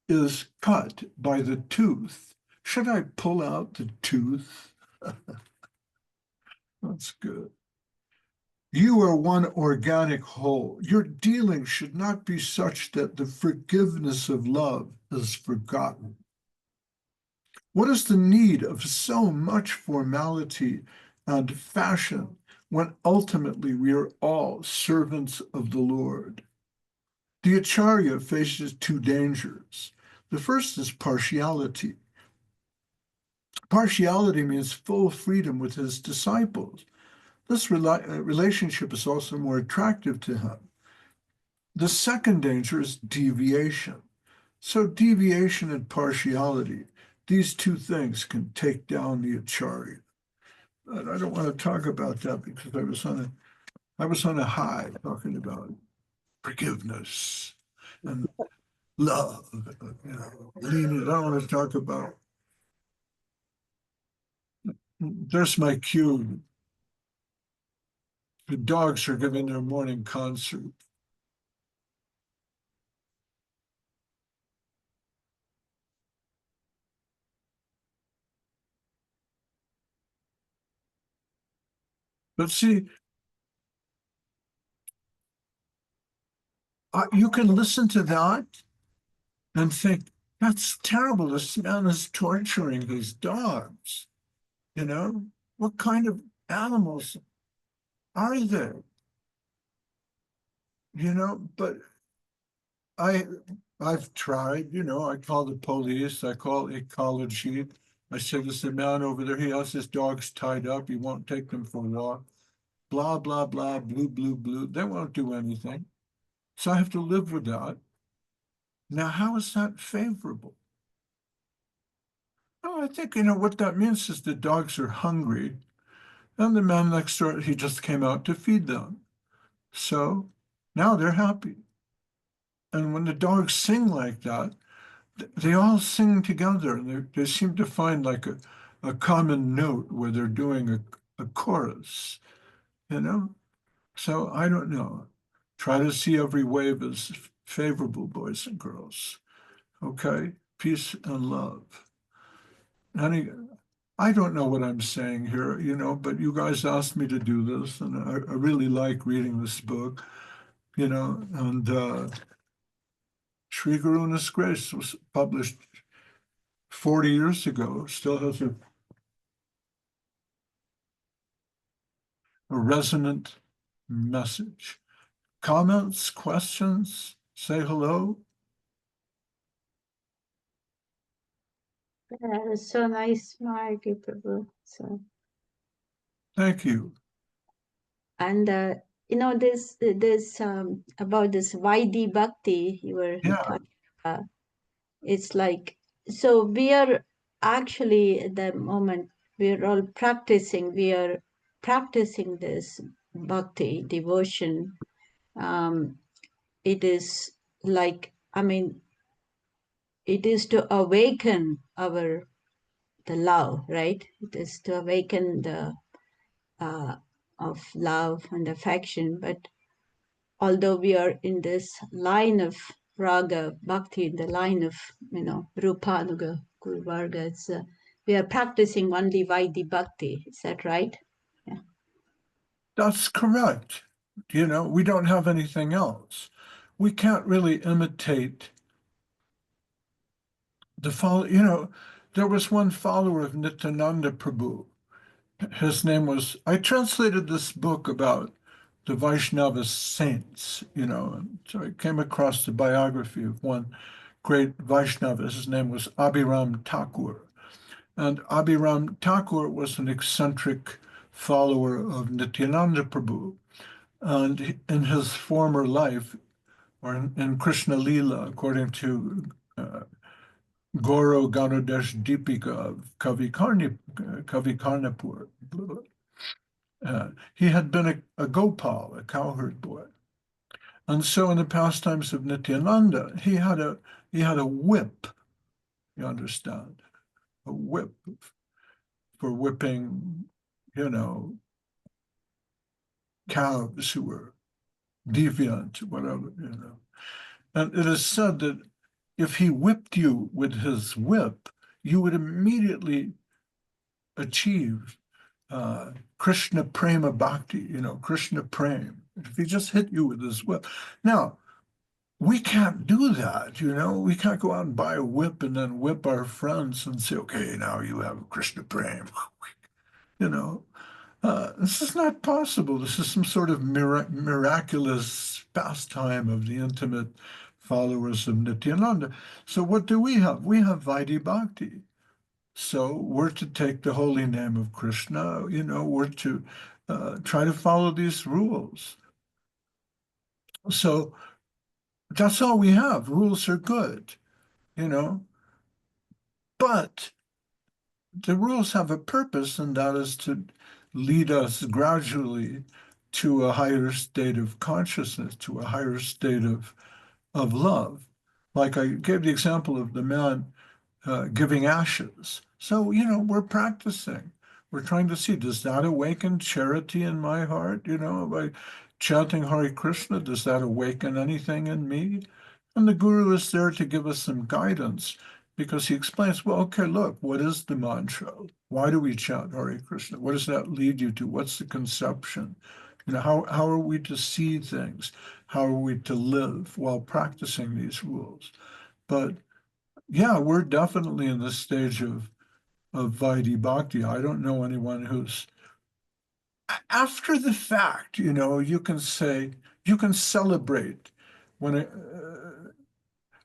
is cut by the tooth, should I pull out the tooth? That's good. You are one organic whole. Your dealing should not be such that the forgiveness of love is forgotten. What is the need of so much formality and fashion when ultimately we are all servants of the Lord? The Acharya faces two dangers. The first is partiality. Partiality means full freedom with his disciples. This relationship is also more attractive to him. The second danger is deviation. So deviation and partiality, these two things can take down the Acharya. But I don't want to talk about that because I was on a high talking about forgiveness and love, lenient. I don't want to talk about. There's my cue. The dogs are giving their morning concert. But see, you can listen to that and think, that's terrible. This man is torturing his dogs. You know, what kind of animals are they? But I I've tried, I call the police, I call ecology. I say there's a man over there, he has his dogs tied up, he won't take them for a walk. Blah, blah, blah, blue, blue, blue. They won't do anything. So I have to live with that. Now, how is that favorable? Oh, I think, what that means is the dogs are hungry, and the man next door, he just came out to feed them. So now they're happy. And when the dogs sing like that, they all sing together and they seem to find like a common note where they're doing a chorus, you know? So I don't know. Try to see every wave as favorable, boys and girls. Okay? Peace and love. Honey, I don't know what I'm saying here, but you guys asked me to do this, and I really like reading this book, and Sri Guruna's Grace was published 40 years ago, still has a resonant message. Comments, questions, say hello. That was so nice, Mark, Prabhu. So, Thank you. and this about this Vaidhi Bhakti you were Yeah, talking about. It's like, so we are actually at the moment we're all practicing. We are practicing this bhakti devotion. It is like, I mean, it is to awaken the love, right? It is to awaken the of love and affection. But although we are in this line of raga bhakti, in the line of rupanuga guru varga, we are practicing only vaidhi bhakti. Is that right? Yeah. that's correct. We don't have anything else. We can't really imitate the follow. There was one follower of Nityananda Prabhu. His name was, I translated this book about the Vaishnava saints, and so I came across the biography of one great Vaishnava. His name was Abhiram Thakur. And Abhiram Thakur was an eccentric follower of Nityananda Prabhu. And in his former life, or in Krishna Lila, according to Goro Ganodesh Deepika of Kavikarnapur, he had been a Gopal, a cowherd boy. And so in the pastimes of Nityananda, he had a whip, you understand, a whip for whipping, you know, calves who were deviant, whatever, you know. And it is said that if he whipped you with his whip, you would immediately achieve Krishna Prema Bhakti, Krishna Prem. If he just hit you with his whip. Now, we can't do that, We can't go out and buy a whip and then whip our friends and say, okay, now you have Krishna Prem. You know, this is not possible. This is some sort of miraculous pastime of the intimate followers of Nityananda. So what do we have? We have Vaidhi Bhakti. So we're to take the holy name of Krishna, we're to try to follow these rules. So that's all we have. Rules are good, you know, but the rules have a purpose, and that is to lead us gradually to a higher state of consciousness, to a higher state of love. Like I gave the example of the man giving ashes. So, we're practicing. We're trying to see, does that awaken charity in my heart? By chanting Hare Krishna, does that awaken anything in me? And the Guru is there to give us some guidance because he explains, well, okay, look, what is the mantra? Why do we chant Hare Krishna? What does that lead you to? What's the conception? How are we to see things? How are we to live while practicing these rules? But yeah, we're definitely in the stage of Vaidhi Bhakti. I don't know anyone who's after the fact, you can celebrate when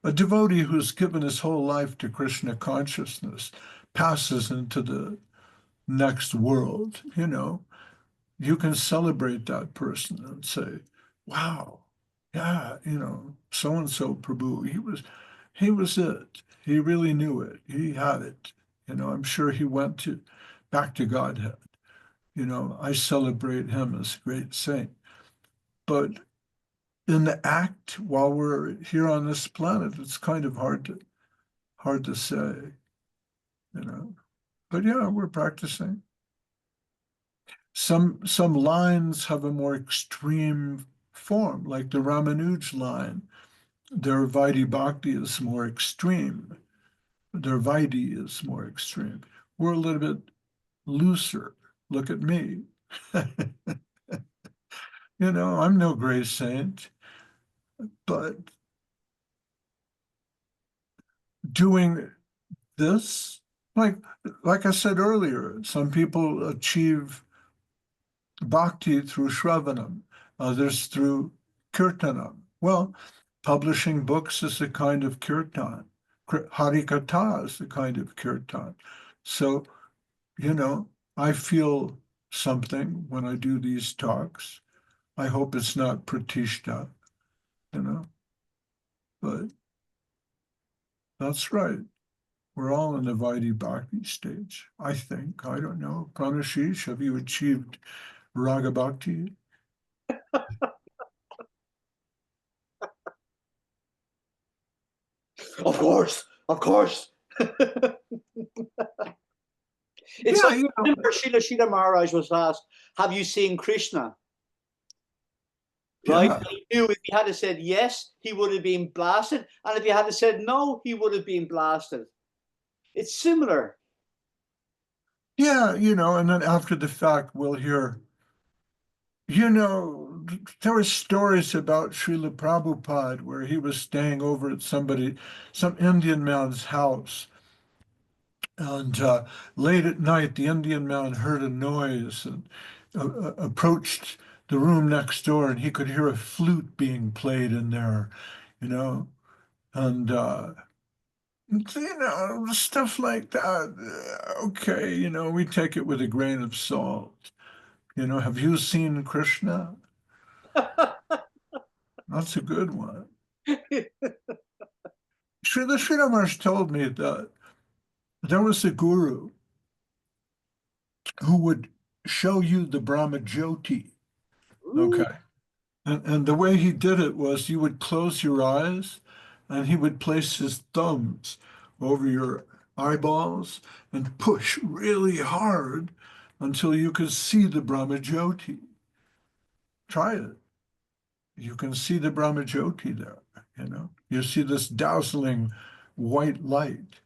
a devotee who's given his whole life to Krishna consciousness passes into the next world, you can celebrate that person and say, wow, yeah, so and so Prabhu, he was it. He really knew it. He had it. I'm sure he went back to Godhead. I celebrate him as a great saint. But in the act, while we're here on this planet, it's kind of hard to say, you know. But yeah, we're practicing. Some lines have a more extreme form, like the Ramanuj line. Their Vaidhi Bhakti is more extreme. Their Vaidhi is more extreme. We're a little bit looser. Look at me. I'm no great saint, but doing this, like I said earlier, some people achieve bhakti through shravanam, others through kirtanam. Well, publishing books is a kind of kirtan. Harikatha is a kind of kirtan. So, you know, I feel something when I do these talks. I hope it's not pratishta, you know, but that's right. We're all in the Vaidhi Bhakti stage, I think. I don't know. Pranashish, have you achieved Raga Bhakti? Of course, of course. It's Yeah, like remember Srila Maharaj was asked, "Have you seen Krishna?" Right? yeah, And he knew if he had said yes, he would have been blasted, and if he had said no, he would have been blasted. It's similar. yeah, and then after the fact, we'll hear, there were stories about Srila Prabhupada where he was staying over at some Indian man's house. And late at night, the Indian man heard a noise and approached the room next door, and he could hear a flute being played in there, you know, and stuff like that. Okay, we take it with a grain of salt. Have you seen Krishna? That's a good one. Srila Sridhar Maharaj told me that there was a guru who would show you the Brahma Jyoti. Okay. And the way he did it was you would close your eyes and he would place his thumbs over your eyeballs and push really hard until you could see the Brahma Jyoti. Try it. You can see the Brahma Jyoti there, you know. You see this dazzling white light.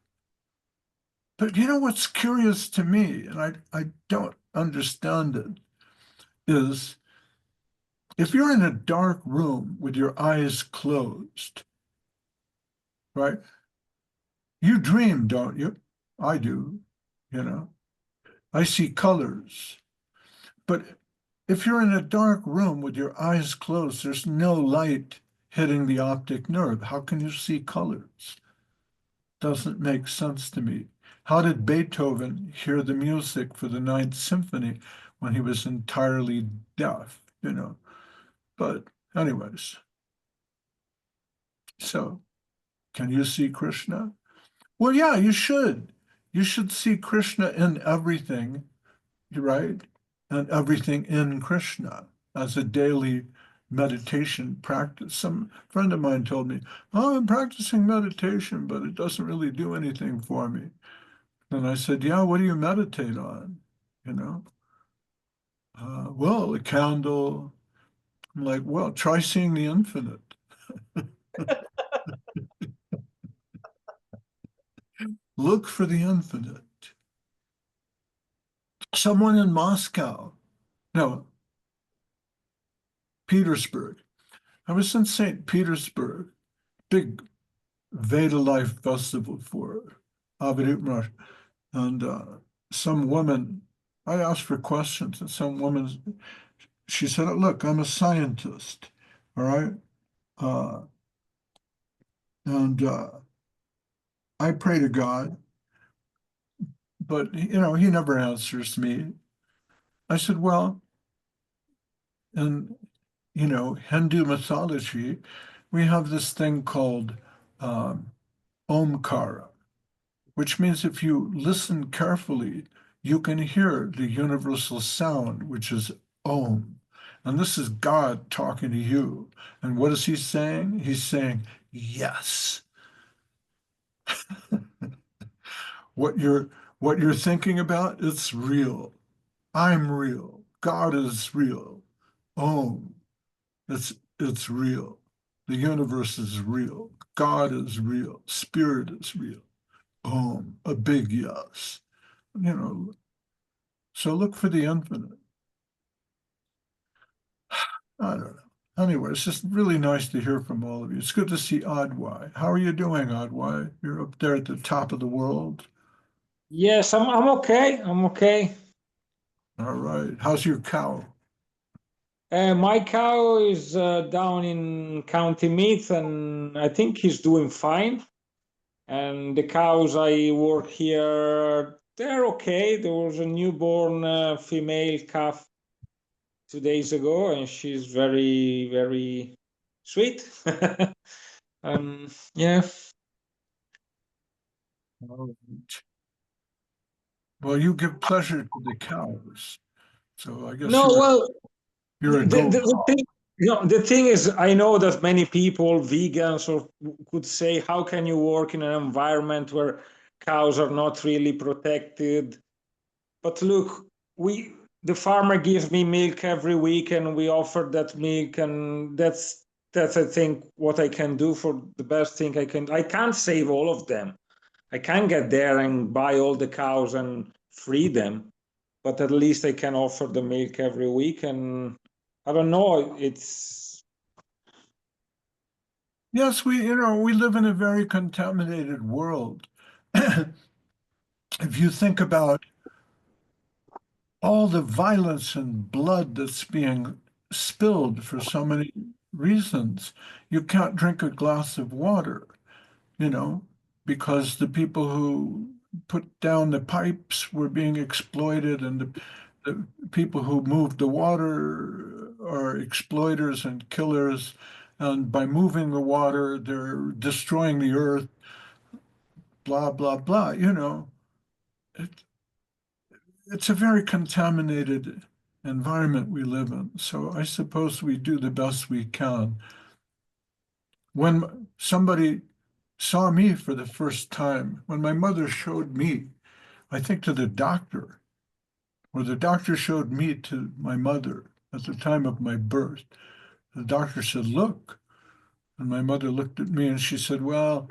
But you know what's curious to me, and I don't understand it, is if you're in a dark room with your eyes closed, right? You dream, don't you? I do, you know. I see colors. But if you're in a dark room with your eyes closed, there's no light hitting the optic nerve. How can you see colors? Doesn't make sense to me. How did Beethoven hear the music for the Ninth Symphony when he was entirely deaf, you know? But anyways, so can you see Krishna? Well, yeah, you should. You should see Krishna in everything, right? And everything in Krishna as a daily meditation practice. Some friend of mine told me, "Oh, I'm practicing meditation, but it doesn't really do anything for me." And I said, "Yeah, what do you meditate on?" You know, well, a candle. I'm like, well, try seeing the infinite. Look for the infinite. Someone in Moscow, no, Petersburg. I was in St. Petersburg, big Veda Life Festival for Avadut Maharaj. And some woman, I asked for questions, and some woman, she said, "Look, I'm a scientist, all right? Uh, and I pray to God, but, you know, he never answers me." I said, "Well, in, you know, Hindu mythology, we have this thing called um, Omkara, which means if you listen carefully, you can hear the universal sound, which is Om. And this is God talking to you. And what is he saying? He's saying, yes. What you're thinking about, it's real. I'm real. God is real. Om. It's real. The universe is real. God is real. Spirit is real. Om. A big yes. You know, so look for the infinite. I don't know. Anyway, it's just really nice to hear from all of you. It's good to see Adwai. How are you doing, Adwai? You're up there at the top of the world. Yes, I'm okay. I'm okay. All right. How's your cow? My cow is down in County Meath, and I think he's doing fine. And the cows I work here, they're okay. There was a newborn female calf 2 days ago, and she's very, very sweet. Yeah. All right. Well, you give pleasure to the cows. So I guess No, well, you're a the goat. thing, the thing is, I know that many people, vegans, or could say, how can you work in an environment where cows are not really protected? But look, the farmer gives me milk every week, and we offer that milk, and that's I think what I can do for the best thing I can. I can't save all of them. I can't get there and buy all the cows and free them, but at least I can offer the milk every week. And I don't know, it's Yes, we live in a very contaminated world. If you think about all the violence and blood that's being spilled for so many reasons, you can't drink a glass of water, you know, because the people who put down the pipes were being exploited and the people who moved the water are exploiters and killers, and by moving the water, they're destroying the earth, blah, blah, blah. It, it's a very contaminated environment we live in. So I suppose we do the best we can. When somebody saw me for the first time, when my mother showed me, I think to the doctor, or the doctor showed me to my mother at the time of my birth, the doctor said, "Look." And my mother looked at me and she said, "Well,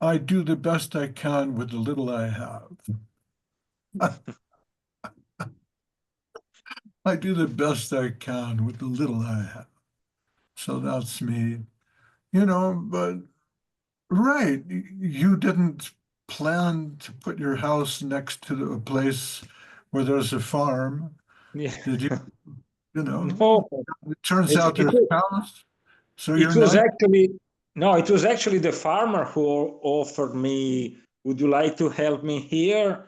I do the best I can with the little I have." I do the best I can with the little I have. So that's me, but right, you didn't plan to put your house next to a place where there's a farm, Yeah. did you? No, It turns it, out it, there's cows, so it you're was nice. actually, no, it was actually the farmer who offered me, would you like to help me here?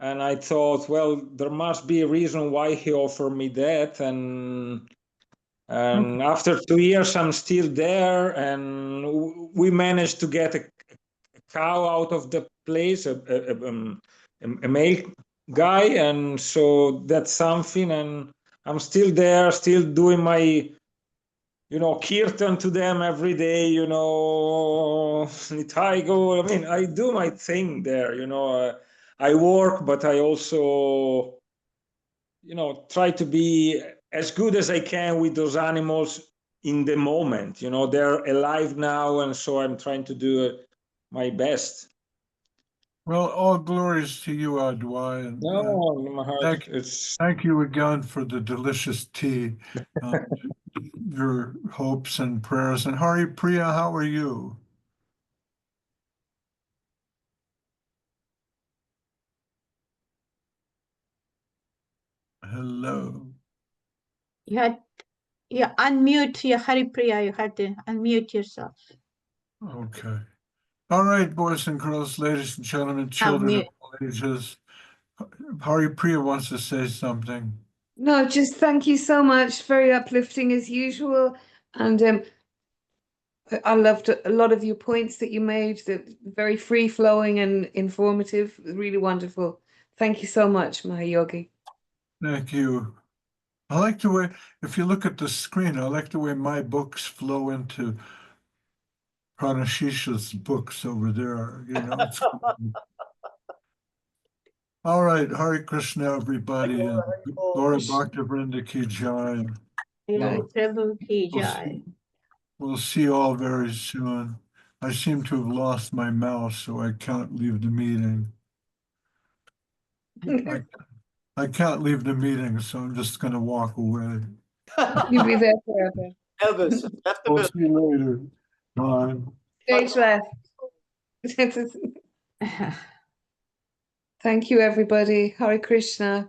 And I thought, well, there must be a reason why he offered me that. And after 2 years, I'm still there, and we managed to get a cow out of the place, a male guy, and so that's something. And I'm still there, still doing my, kirtan to them every day. Nitaigo. I mean, I do my thing there. I work, but I also, try to be as good as I can with those animals in the moment. They're alive now, and so I'm trying to do my best. Well, all glories to you, Adwai, and No, in my heart, thank you again for the delicious tea, your hopes and prayers. And Hari Priya, how are you? Hello. You unmute your Haripriya. You had to unmute yourself. Okay. All right, boys and girls, ladies and gentlemen, children of Unmute. all ages. Hari Priya wants to say something. No, just thank you so much. Very uplifting as usual. And I loved a lot of your points that you made, that very free flowing and informative, really wonderful. Thank you so much, Mahayogi. Thank you. I like the way, if you look at the screen, I like the way my books flow into Pranashisha's books over there. It's all right. Hare Krishna, everybody, and Gaura Bhaktivinoda Ki Jai. Prabhu ki We'll jai. see, we'll see you all very soon. I seem to have lost my mouse, so I can't leave the meeting. I can't leave the meeting, so I'm just going to walk away. You'll be there forever. Elvis, left the We'll building. see you later. Bye. Stage left. Thank you, everybody. Hare Krishna.